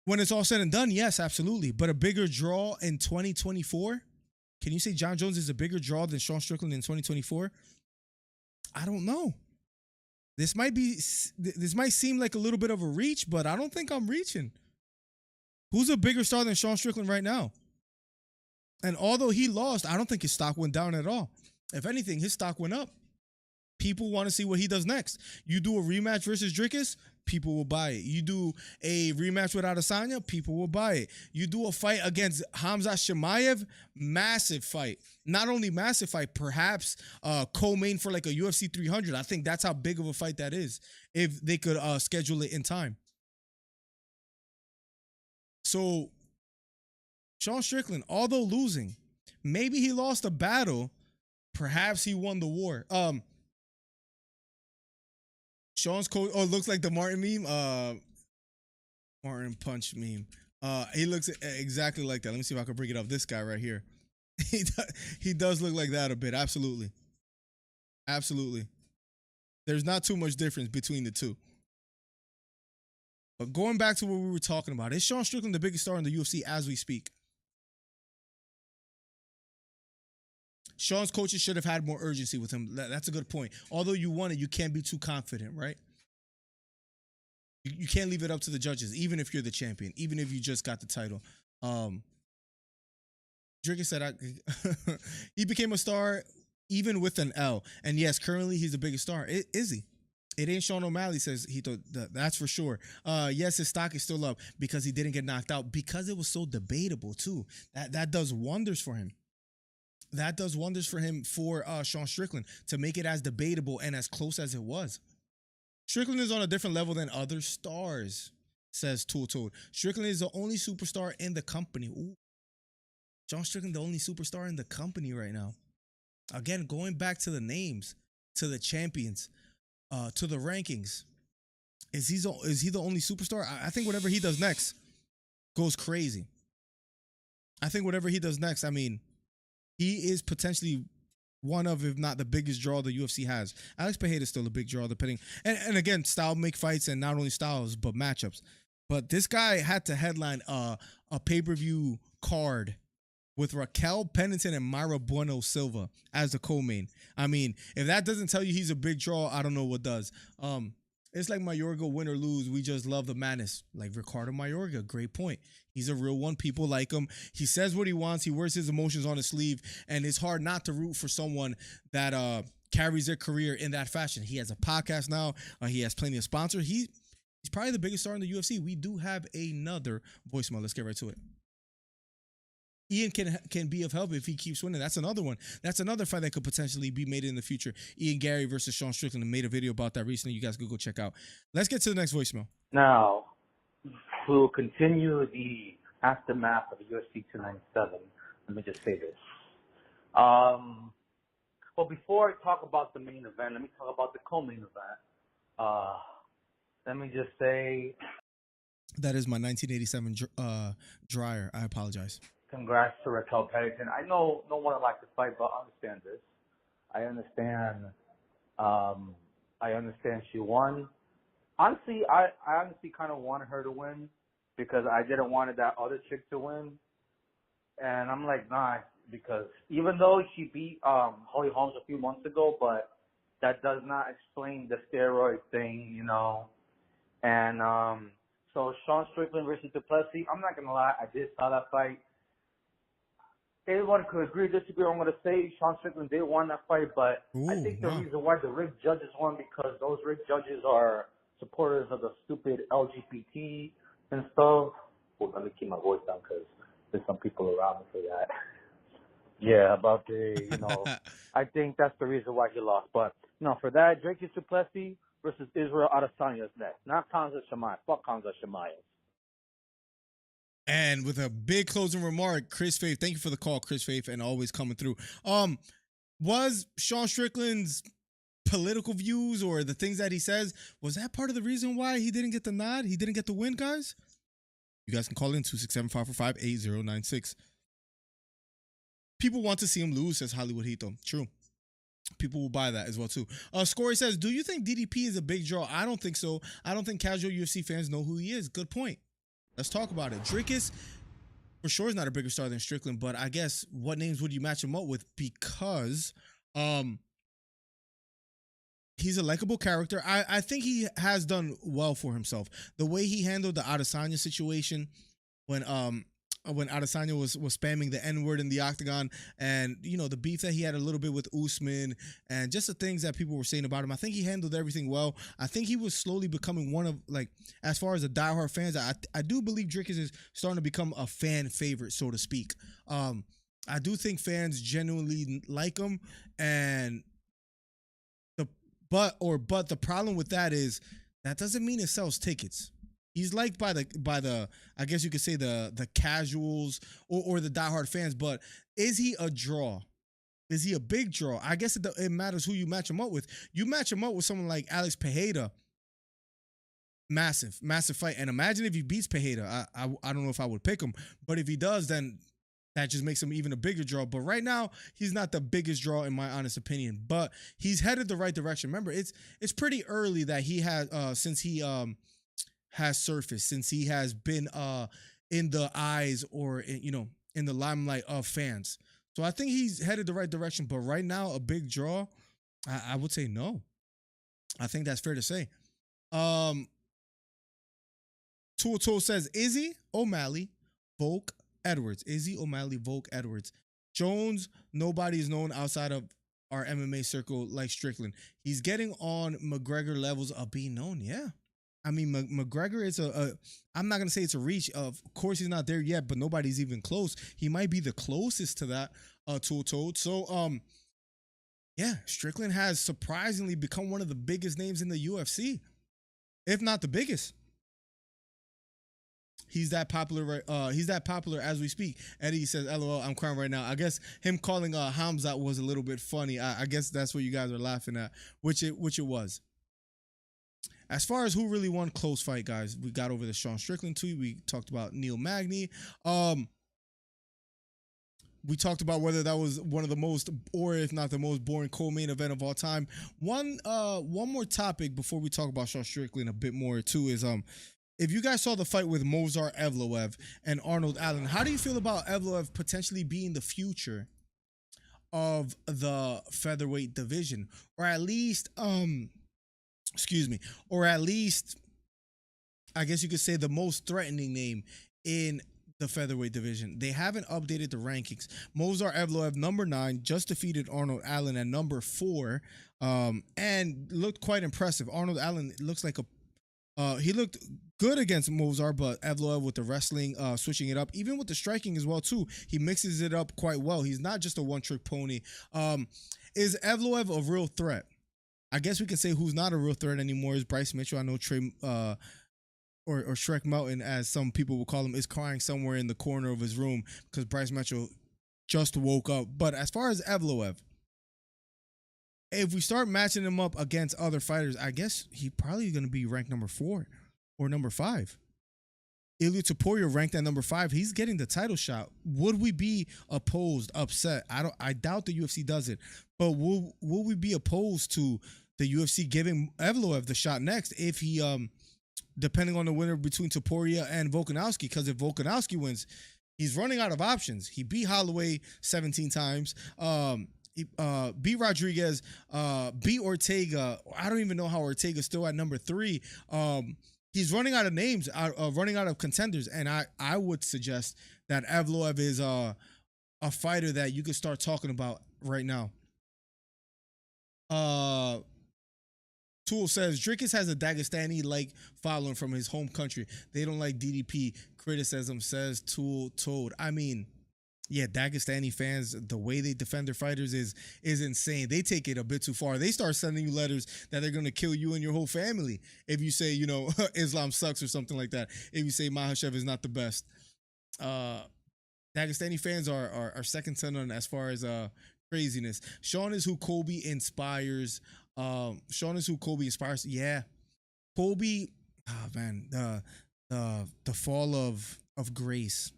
When it's all said and done, yes, absolutely. But a bigger draw in 2024? Can you say John Jones is a bigger draw than Sean Strickland in 2024? I don't know. This might seem like a little bit of a reach, but I don't think I'm reaching. Who's a bigger star than Sean Strickland right now? And although he lost, I don't think his stock went down at all. If anything, his stock went up. People want to see what he does next. You do a rematch versus Dricus, people will buy it. You do a rematch with Adesanya, people will buy it. You do a fight against Hamza Chimaev, massive fight. Not only massive fight, perhaps co-main for like a UFC 300. I think that's how big of a fight that is if they could schedule it in time. So Sean Strickland, although losing, maybe he lost a battle, perhaps he won the war. Sean's coach, it looks like the Martin meme, Martin Punch meme. He looks exactly like that. Let me see if I can bring it up. This guy right here. He does look like that a bit. Absolutely. Absolutely. There's not too much difference between the two. But going back to what we were talking about, is Sean Strickland the biggest star in the UFC as we speak? Sean's coaches should have had more urgency with him. That's a good point. Although you won it, you can't be too confident, right? You can't leave it up to the judges, even if you're the champion, even if you just got the title. Dricus said he became a star even with an L. And yes, currently he's the biggest star. Is he? It ain't Sean O'Malley, says he thought that's for sure. Yes, his stock is still up because he didn't get knocked out, because it was so debatable too. That does wonders for him. That does wonders for him, for Sean Strickland, to make it as debatable and as close as it was. Strickland is on a different level than other stars, says Tool Toad. Strickland is the only superstar in the company. Ooh. Sean Strickland, the only superstar in the company right now. Again, going back to the names, to the champions, to the rankings. Is he the only superstar? I think whatever he does next goes crazy. I think whatever he does next, I mean, he is potentially one of, if not the biggest draw the UFC has. Alex Pereira is still a big draw, depending. And again, style make fights, and not only styles, but matchups. But this guy had to headline a pay-per-view card with Raquel Pennington and Maribona Silva as the co-main. I mean, if that doesn't tell you he's a big draw, I don't know what does. It's like Mayorga, win or lose, we just love the madness. Like Ricardo Mayorga, great point. He's a real one. People like him. He says what he wants. He wears his emotions on his sleeve. And it's hard not to root for someone that carries their career in that fashion. He has a podcast now. He has plenty of sponsors. He's probably the biggest star in the UFC. We do have another voicemail. Let's get right to it. Ian can be of help if he keeps winning. That's another one. That's another fight that could potentially be made in the future. Ian Gary versus Sean Strickland. I made a video about that recently. You guys could go check out. Let's get to the next voicemail. Now, we'll continue the aftermath of UFC 297. Let me just say this. Well, before I talk about the main event, let me talk about the co-main event. Let me just say... That is my 1987 dryer. I apologize. Congrats to Raquel Pennington. I know no one would like to fight, but I understand this. I understand she won. Honestly, I honestly kind of wanted her to win because I didn't want that other chick to win. And I'm like, nah, because even though she beat Holly Holmes a few months ago, but that does not explain the steroid thing, you know. And so Sean Strickland versus Du Plessis, I'm not going to lie, I did saw that fight. Anyone could agree or disagree. I'm going to say Sean Strickland did win that fight, but I think the reason why the rigged judges won because those rigged judges are supporters of the stupid LGBT and stuff. Well, let me keep my voice down because there's some people around me for that. Yeah, about the, I think that's the reason why he lost. But, for that, Dricus Du Plessis versus Israel Adesanya is next. Not Khamzat Chimaev. Fuck Khamzat Chimaev. And with a big closing remark, Chris Faith, thank you for the call, Chris Faith, and always coming through. Was Sean Strickland's political views or the things that he says, was that part of the reason why he didn't get the nod? He didn't get the win, guys? You guys can call in 267-545-8096. People want to see him lose, says Hollywood Hito. True. People will buy that as well, too. Scory says, do you think DDP is a big draw? I don't think so. I don't think casual UFC fans know who he is. Good point. Let's talk about it. Dricus, for sure, is not a bigger star than Strickland, but I guess what names would you match him up with? Because he's a likable character. I think he has done well for himself. The way he handled the Adesanya situation when Adesanya was spamming the N-word in the octagon, and the beef that he had a little bit with Usman, and just the things that people were saying about him, I think he handled everything well. I think he was slowly becoming one of, as far as the diehard fans, I do believe Dricus is starting to become a fan favorite, so to speak. I do think fans genuinely like him, and but the problem with that is that doesn't mean it sells tickets. He's liked by the I guess you could say the casuals or the diehard fans, but is he a draw? Is he a big draw? I guess it matters who you match him up with. You match him up with someone like Alex Pereira, massive fight. And imagine if he beats Pereira. I don't know if I would pick him, but if he does, then that just makes him even a bigger draw. But right now, he's not the biggest draw in my honest opinion. But he's headed the right direction. Remember, it's pretty early that he has since he has surfaced, since he has been in the eyes or in the limelight of fans. So I think he's headed the right direction. But right now, a big draw, I would say no. I think that's fair to say. Tool says Izzy, O'Malley, Volk, Edwards. Izzy, O'Malley, Volk, Edwards. Jones, nobody is known outside of our MMA circle like Strickland. He's getting on McGregor levels of being known. Yeah. I mean, McGregor is I'm not going to say it's a reach. Of course, he's not there yet, but nobody's even close. He might be the closest to that, Tool. So, yeah, Strickland has surprisingly become one of the biggest names in the UFC, if not the biggest. He's that popular. He's that popular as we speak. Eddie says, "LOL, I'm crying right now." I guess him calling Hamzat was a little bit funny. I guess that's what you guys are laughing at, which it was. As far as who really won, close fight, guys. We got over the Sean Strickland tweet. We talked about Neil Magny. We talked about whether that was one of the most, or if not the most boring co-main event of all time. One more topic before we talk about Sean Strickland a bit more too is if you guys saw the fight with Movsar Evloev and Arnold Allen, how do you feel about Evloev potentially being the future of the featherweight division, or at least I guess you could say the most threatening name in the featherweight division? They haven't updated the rankings. Movsar Evloev, number 9, just defeated Arnold Allen at number 4, and looked quite impressive. Arnold Allen looks like he looked good against Movsar, but Evloev with the wrestling, switching it up, even with the striking as well too. He mixes it up quite well. He's not just a one-trick pony. Is Evloev a real threat? I guess we can say who's not a real threat anymore is Bryce Mitchell. I know Trey or Shrek Mountain, as some people will call him, is crying somewhere in the corner of his room because Bryce Mitchell just woke up. But as far as Evloev, if we start matching him up against other fighters, I guess he probably going to be ranked number 4 or number 5. Ilya Topuria ranked at number 5. He's getting the title shot. Would we be opposed, upset? I doubt the UFC does it, but will we be opposed to the UFC giving Evloev the shot next if he, depending on the winner between Topuria and Volkanovski? Because if Volkanovski wins, he's running out of options. He beat Holloway 17 times. Beat Rodriguez, beat Ortega. I don't even know how Ortega's still at number 3. He's running out of names, running out of contenders, and I would suggest that Evloev is a fighter that you could start talking about right now. Tool says Dricus has a Dagestani-like following from his home country. They don't like DDP criticism, says Tool Toad. I mean, yeah, Dagestani fans, the way they defend their fighters is insane. They take it a bit too far. They start sending you letters that they're going to kill you and your whole family if you say, you know, Islam sucks or something like that. If you say Makhachev is not the best. Dagestani fans are second to none as far as craziness. Sean is who Kobe inspires. Sean is who Kobe inspires. Yeah, Kobe. Oh man, the fall of grace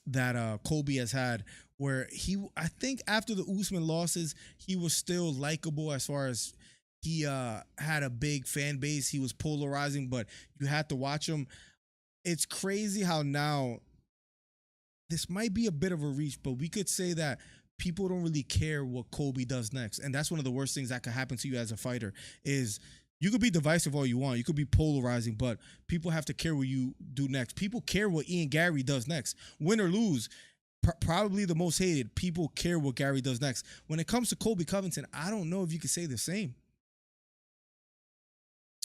that Kobe has had, where I think after the Usman losses, he was still likable as far as he had a big fan base. He was polarizing, but you had to watch him. It's crazy how now this might be a bit of a reach, but we could say that people don't really care what Kobe does next. And that's one of the worst things that could happen to you as a fighter is you could be divisive all you want. You could be polarizing, but people have to care what you do next. People care what Ian Gary does next. Win or lose, probably the most hated. People care what Gary does next. When it comes to Colby Covington, I don't know if you could say the same.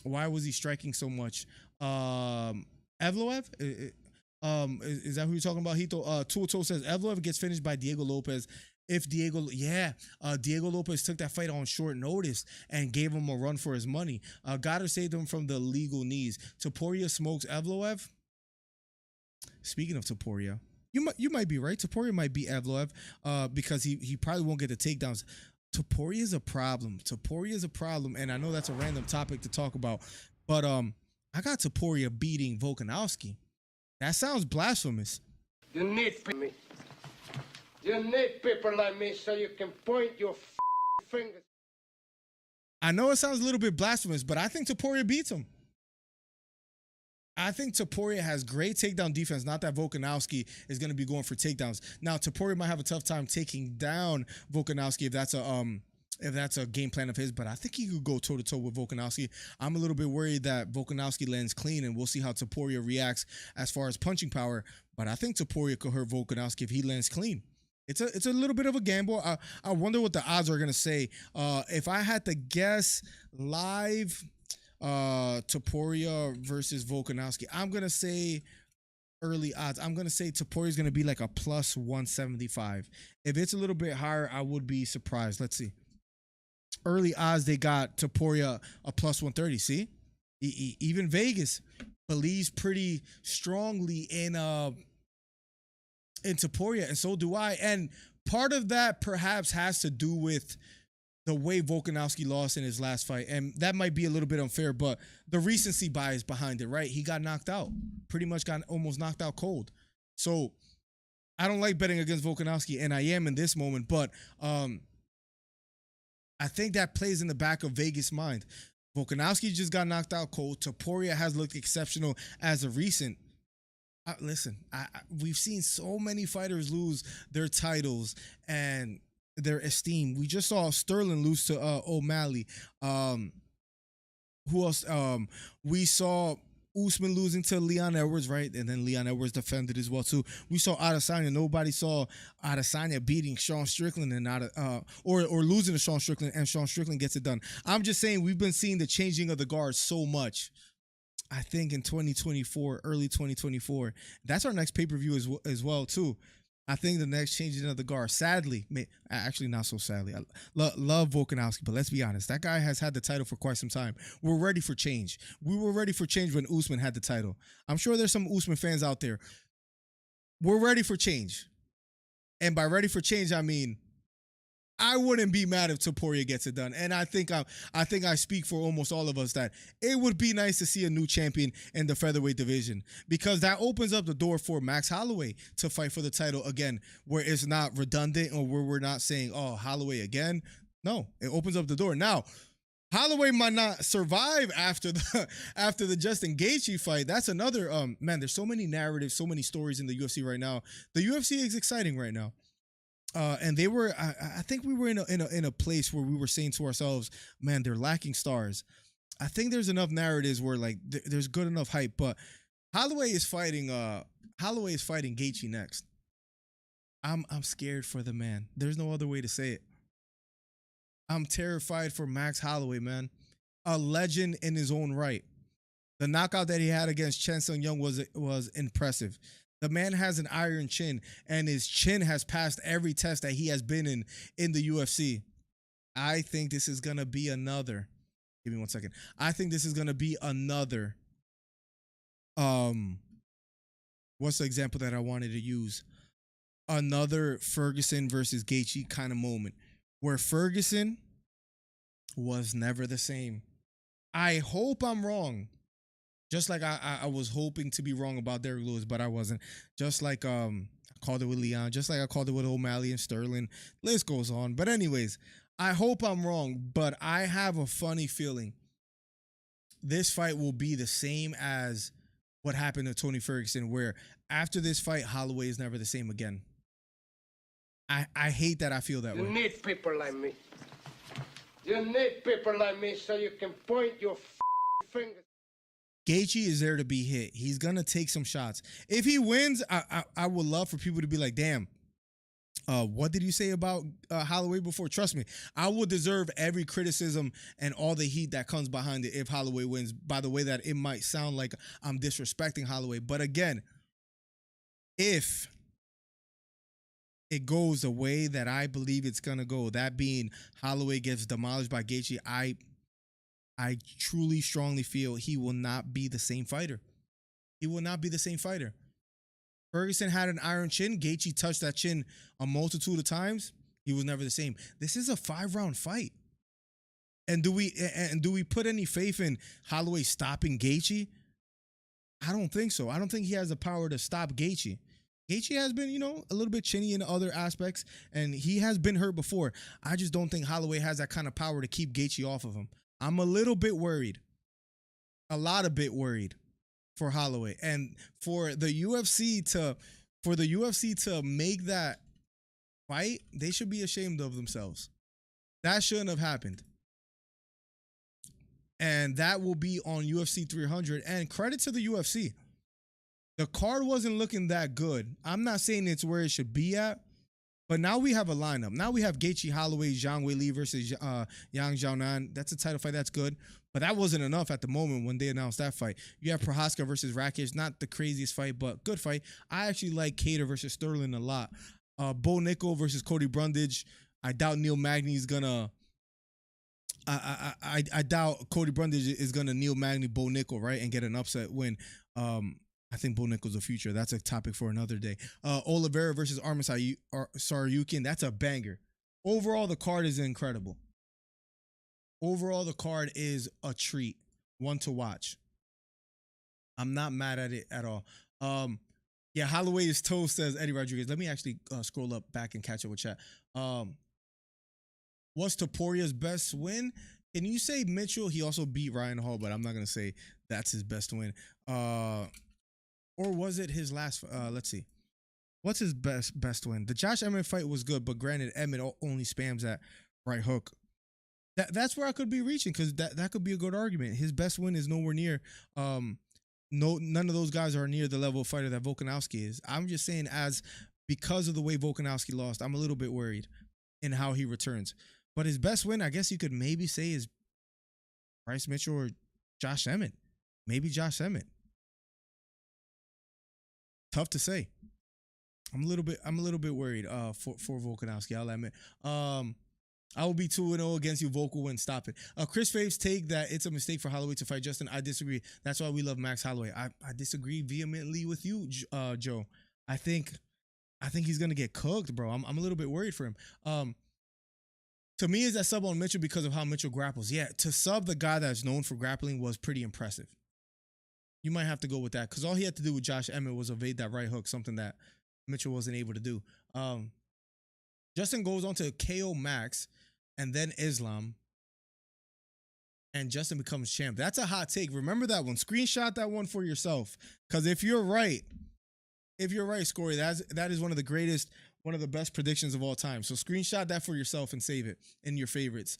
Why was he striking so much? Evloev? Is that who you're talking about? Hito Tuoto says Evloev gets finished by Diego Lopez. If Diego Lopez took that fight on short notice and gave him a run for his money. Goddard saved him from the legal knees. Topuria smokes Evloev. Speaking of Topuria, you might be right. Topuria might beat Evloev because he probably won't get the takedowns. Topuria is a problem. And I know that's a random topic to talk about, but I got Topuria beating Volkanovski. That sounds blasphemous. You need me. You need people like me so you can point your fingers. I know it sounds a little bit blasphemous, but I think Topuria beats him. I think Topuria has great takedown defense. Not that Volkanovski is going to be going for takedowns. Now, Topuria might have a tough time taking down Volkanovski if that's a game plan of his, but I think he could go toe-to-toe with Volkanovski. I'm a little bit worried that Volkanovski lands clean, and we'll see how Topuria reacts as far as punching power, but I think Topuria could hurt Volkanovski if he lands clean. It's a little bit of a gamble. I wonder what the odds are going to say. If I had to guess live, Topuria versus Volkanovski, I'm going to say early odds. I'm going to say Topuria is going to be like a plus 175. If it's a little bit higher, I would be surprised. Let's see. Early odds, they got Topuria a plus 130. See? Even Vegas believes pretty strongly in Topuria, and so do I. And part of that perhaps has to do with the way Volkanovski lost in his last fight. And that might be a little bit unfair, but the recency bias behind it, right? He got knocked out. Pretty much got almost knocked out cold. So I don't like betting against Volkanovski, and I am in this moment, but I think that plays in the back of Vegas' mind. Volkanovski just got knocked out cold. Topuria has looked exceptional as of recent. Listen, we've seen so many fighters lose their titles and their esteem. We just saw Sterling lose to O'Malley. Who else? We saw Usman losing to Leon Edwards, right? And then Leon Edwards defended as well too. We saw Adesanya. Nobody saw Adesanya beating Sean Strickland and or losing to Sean Strickland, and Sean Strickland gets it done. I'm just saying we've been seeing the changing of the guard so much. I think in 2024, early 2024, that's our next pay-per-view as well too. I think the next changing of the guard, sadly, actually not so sadly, I love Volkanovski, but let's be honest, that guy has had the title for quite some time. We're ready for change. We were ready for change when Usman had the title. I'm sure there's some Usman fans out there. We're ready for change. And by ready for change, I mean, I wouldn't be mad if Topuria gets it done. And I think I speak for almost all of us that it would be nice to see a new champion in the featherweight division, because that opens up the door for Max Holloway to fight for the title again, where it's not redundant or where we're not saying, oh, Holloway again. No, it opens up the door. Now, Holloway might not survive after the Justin Gaethje fight. That's another man. There's so many narratives, so many stories in the UFC right now. The UFC is exciting right now. And they were, I think we were in a place where we were saying to ourselves, man, they're lacking stars. I think there's enough narratives where like there's good enough hype, but Holloway is fighting Gaethje next. I'm scared for the man. There's no other way to say it. I'm terrified for Max Holloway, man. a legend in his own right. The knockout that he had against Chen Sung Young was impressive. The man has an iron chin, and his chin has passed every test that he has been in the UFC. I think this is gonna be another. Give me 1 second. I think this is gonna be another. What's the example that I wanted to use? Another Ferguson versus Gaethje kind of moment, where Ferguson was never the same. I hope I'm wrong. Just like I was hoping to be wrong about Derrick Lewis, but I wasn't. Just like I called it with Leon, just like I called it with O'Malley and Sterling. List goes on. But anyways, I hope I'm wrong, but I have a funny feeling this fight will be the same as what happened to Tony Ferguson, where after this fight, Holloway is never the same again. I hate that I feel that way. You need people like me. You need people like me so you can point your finger. Gaethje is there to be hit. He's gonna take some shots. If he wins, I would love for people to be like, damn, what did you say about Holloway before? Trust me, I will deserve every criticism and all the heat that comes behind it if Holloway wins. By the way, that it might sound like I'm disrespecting Holloway, but again, if it goes the way that I believe it's gonna go, that being Holloway gets demolished by Gaethje, I truly, strongly feel he will not be the same fighter. He will not be the same fighter. Ferguson had an iron chin. Gaethje touched that chin a multitude of times. He was never the same. This is a 5-round fight. And do we put any faith in Holloway stopping Gaethje? I don't think so. I don't think he has the power to stop Gaethje. Gaethje has been, a little bit chinny in other aspects, and he has been hurt before. I just don't think Holloway has that kind of power to keep Gaethje off of him. I'm a little bit worried, a lot of bit worried for Holloway, and for the UFC to make that fight, they should be ashamed of themselves. That shouldn't have happened, and that will be on UFC 300. And credit to the UFC, the card wasn't looking that good. I'm not saying it's where it should be at. But now we have a lineup. Now we have Gaethje, Holloway, Zhang Weili versus Yang Xiaonan. That's a title fight. That's good. But that wasn't enough at the moment when they announced that fight. You have Prohaska versus Rakic. Not the craziest fight, but good fight. I actually like Cater versus Sterling a lot. Bo Nickel versus Cody Brundage. I doubt Neil Magny's gonna. I doubt Cody Brundage is gonna Neil Magny Bo Nickel, right, and get an upset win. I think Bo Nickel's the future. That's a topic for another day. Oliveira versus Arman Saryukin. That's a banger. Overall, the card is incredible. Overall, the card is a treat. One to watch. I'm not mad at it at all. Yeah, Holloway is toast, says Eddie Rodriguez. Let me actually scroll up back and catch up with chat. What's Toporia's best win? Can you say Mitchell? He also beat Ryan Hall, but I'm not going to say that's his best win. Or was it his last? Let's see. What's his best win? The Josh Emmett fight was good, but granted, Emmett only spams that right hook. That's where I could be reaching, because that could be a good argument. His best win is nowhere near. None of those guys are near the level of fighter that Volkanovski is. I'm just saying, because of the way Volkanovski lost, I'm a little bit worried in how he returns. But his best win, I guess you could maybe say, is Bryce Mitchell or Josh Emmett. Maybe Josh Emmett. Tough to say. I'm a little bit worried for Volkanovski, I'll admit. I will be 2-0 against you, Volk will win. Stop it. Chris Faves take that it's a mistake for Holloway to fight Justin. I disagree. That's why we love Max Holloway. I disagree vehemently with you, Joe. I think he's gonna get cooked, bro. I'm a little bit worried for him. To me, is that sub on Mitchell because of how Mitchell grapples. Yeah, to sub the guy that's known for grappling was pretty impressive. You might have to go with that, because all he had to do with Josh Emmett was evade that right hook, something that Mitchell wasn't able to do. Justin goes on to KO Max and then Islam, and Justin becomes champ. That's a hot take. Remember that one. Screenshot that one for yourself, because if you're right, Scory, that is one of the best predictions of all time. So screenshot that for yourself and save it in your favorites.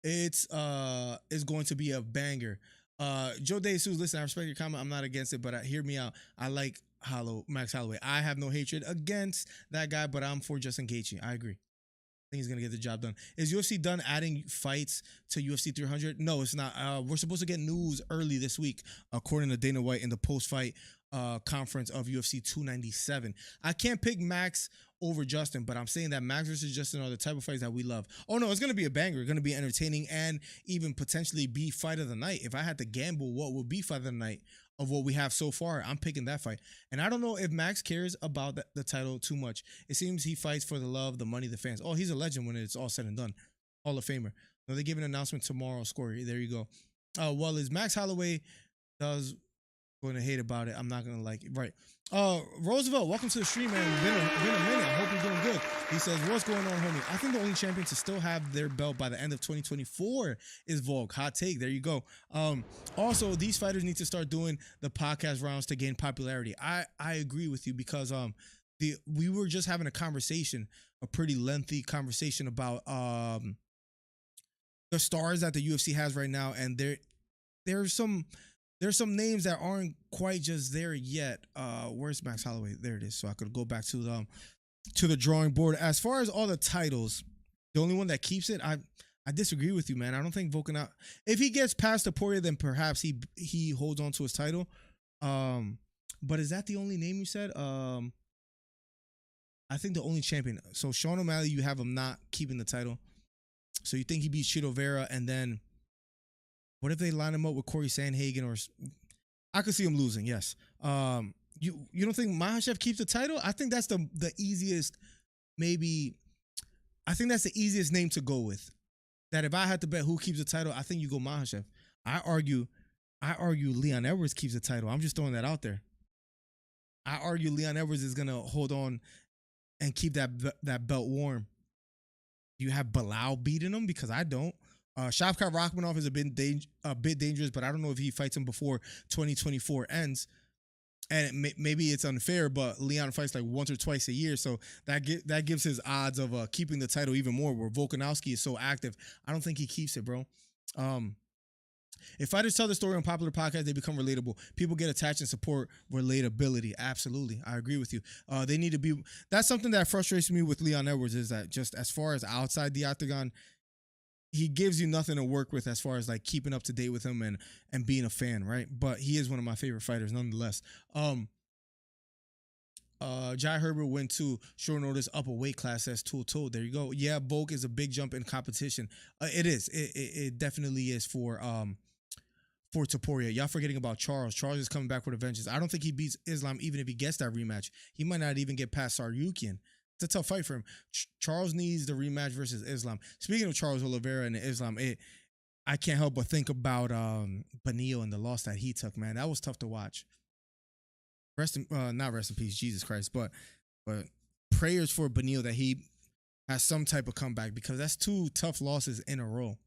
It's going to be a banger. Joe DeSouza, listen, I respect your comment. I'm not against it, but hear me out. I like Max Holloway. I have no hatred against that guy, but I'm for Justin Gaethje. I agree. think he's gonna get the job done. Is UFC done adding fights to UFC 300? No, it's not. We're supposed to get news early this week, according to Dana White in the post-fight conference of UFC 297. I can't pick Max over Justin, but I'm saying that Max versus Justin are the type of fights that we love. Oh no, it's gonna be a banger, gonna be entertaining, and even potentially be fight of the night. If I had to gamble what would be fight of the night of what we have so far, I'm picking that fight. And I don't know if Max cares about the title too much. It seems he fights for the love, the money, the fans. Oh, he's a legend when it's all said and done. Hall of Famer. No, they give an announcement tomorrow. Score. There you go. Well, is Max Holloway does going to hate about it? I'm not gonna like it. Right. Roosevelt, welcome to the stream, man. Been a minute. I hope you're doing good. He says, what's going on, homie? I think the only champion to still have their belt by the end of 2024 is Volk. Hot take. There you go. Also, these fighters need to start doing the podcast rounds to gain popularity. I agree with you because we were just having a conversation, a pretty lengthy conversation about the stars that the UFC has right now, and there's some names that aren't quite just there yet. Where's Max Holloway? There it is. So I could go back to the drawing board. As far as all the titles, the only one that keeps it, I disagree with you, man. I don't think Volkan out. If he gets past Taporia, then perhaps he holds on to his title. But is that the only name you said? I think the only champion. So Sean O'Malley, you have him not keeping the title. So you think he beats Chito Vera, and then what if they line him up with Corey Sandhagen? Or I could see him losing. Yes. You don't think Makhachev keeps the title? I think that's the easiest. Maybe I think that's the easiest name to go with. That if I had to bet who keeps the title, I think you go Makhachev. I argue Leon Edwards keeps the title. I'm just throwing that out there. I argue Leon Edwards is gonna hold on and keep that belt warm. You have Bilal beating him because I don't. Shavkat Rakhmonov is a bit dangerous, but I don't know if he fights him before 2024 ends. And maybe it's unfair, but Leon fights like once or twice a year, so that gives his odds of keeping the title even more. Where Volkanovski is so active, I don't think he keeps it, bro. If fighters tell the story on popular podcasts, they become relatable. People get attached and support relatability. Absolutely. I agree with you. They need to be. That's something that frustrates me with Leon Edwards is that just as far as outside the octagon, he gives you nothing to work with as far as like keeping up to date with him and being a fan, right? But he is one of my favorite fighters nonetheless. Jai Herbert went to short notice up a weight class as tool. There you go. Yeah, Volk is a big jump in competition. It is. It definitely is for Topuria. Y'all forgetting about Charles. Charles is coming back with a vengeance. I don't think he beats Islam even if he gets that rematch. He might not even get past Saryukian. It's a tough fight for him. Charles needs the rematch versus Islam. Speaking of Charles Oliveira and Islam, I can't help but think about Benio and the loss that he took, man. That was tough to watch. Not rest in peace, Jesus Christ, but prayers for Benio that he has some type of comeback because that's 2 tough losses in a row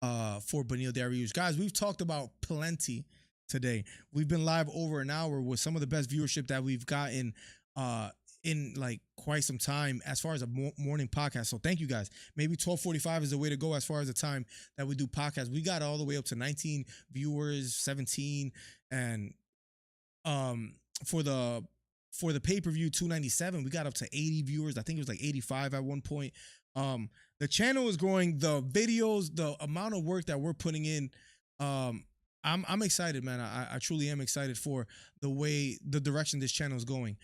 for Benio Dariush. Guys, we've talked about plenty today. We've been live over an hour with some of the best viewership that we've gotten in like quite some time as far as a morning podcast. So thank you guys. Maybe 12:45 is the way to go as far as the time that we do podcasts. We got all the way up to 19 viewers, 17, and for the pay-per-view 297, we got up to 80 viewers. I think it was like 85 at one point. The channel is growing. The videos, the amount of work that we're putting in, I'm excited, man. I truly am excited for the direction this channel is going.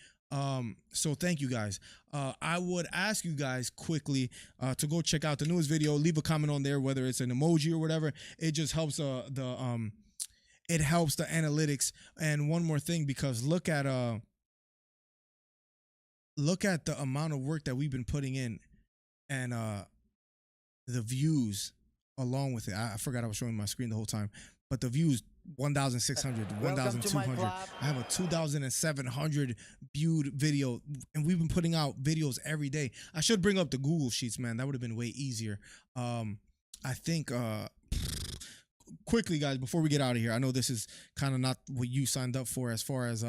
So thank you guys. I would ask you guys quickly to go check out the newest video. Leave a comment on there, whether it's an emoji or whatever. It just helps it helps the analytics. And one more thing, because look at the amount of work that we've been putting in and the views along with it. I forgot I was showing my screen the whole time, but the views 1,600, 1,200. I have a 2,700 viewed video, and we've been putting out videos every day. I should bring up the Google Sheets, man. That would have been way easier. I think quickly, guys, before we get out of here, I know this is kind of not what you signed up for as far as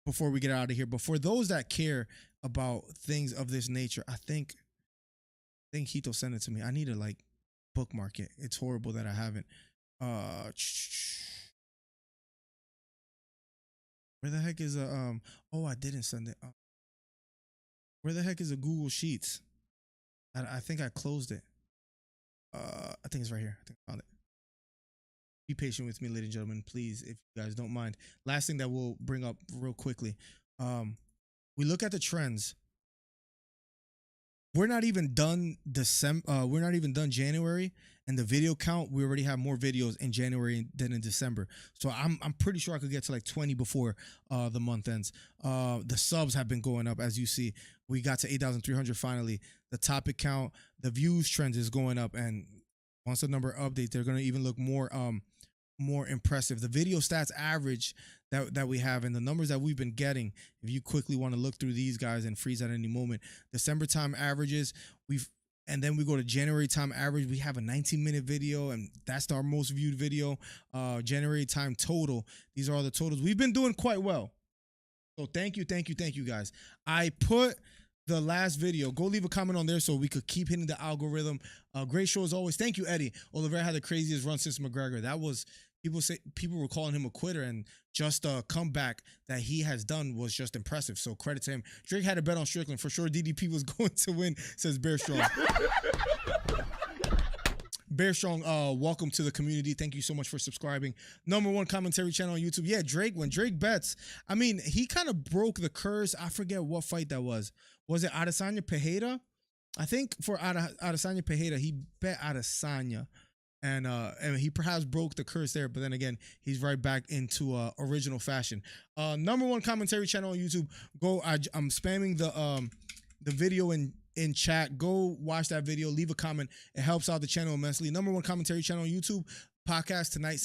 before we get out of here, but for those that care about things of this nature, I think Hito sent it to me. I need to like bookmark it. It's horrible that I haven't. Where the heck is oh, I didn't send it. Where the heck is the Google Sheets? I think I closed it. I think it's right here. I think I found it. Be patient with me, ladies and gentlemen, please, if you guys don't mind. Last thing that we'll bring up real quickly. We look at the trends. We're not even done we're not even done January, and the video count, we already have more videos in January than in December. So I'm pretty sure I could get to like 20 before the month ends. The subs have been going up, as you see. We got to 8,300 finally. The topic count, the views trends is going up, and once the number updates, they're gonna even look more impressive. The video stats average that we have and the numbers that we've been getting, if you quickly want to look through these guys and freeze at any moment. December time averages, and then we go to January time average, we have a 19-minute video, and that's our most viewed video. January time total, these are all the totals. We've been doing quite well. So thank you guys. I put the last video, go leave a comment on there so we could keep hitting the algorithm. Great show as always. Thank you, Eddie. Oliveira had the craziest run since McGregor. That was, people were calling him a quitter, and just a comeback that he has done was just impressive. So credit to him. Drake had a bet on Strickland. For sure DDP was going to win, says Bear Strong. Bear Strong, welcome to the community. Thank you so much for subscribing. #1 commentary channel on YouTube. Yeah, Drake, when Drake bets, I mean, he kind of broke the curse. I forget what fight that was. Was it Adesanya Pereira? I think for Adesanya Pereira, he bet Adesanya. And he perhaps broke the curse there, but then again, he's right back into original fashion. #1 commentary channel on YouTube. Go, I'm spamming the video in chat. Go watch that video. Leave a comment. It helps out the channel immensely. #1 commentary channel on YouTube. Podcast tonight,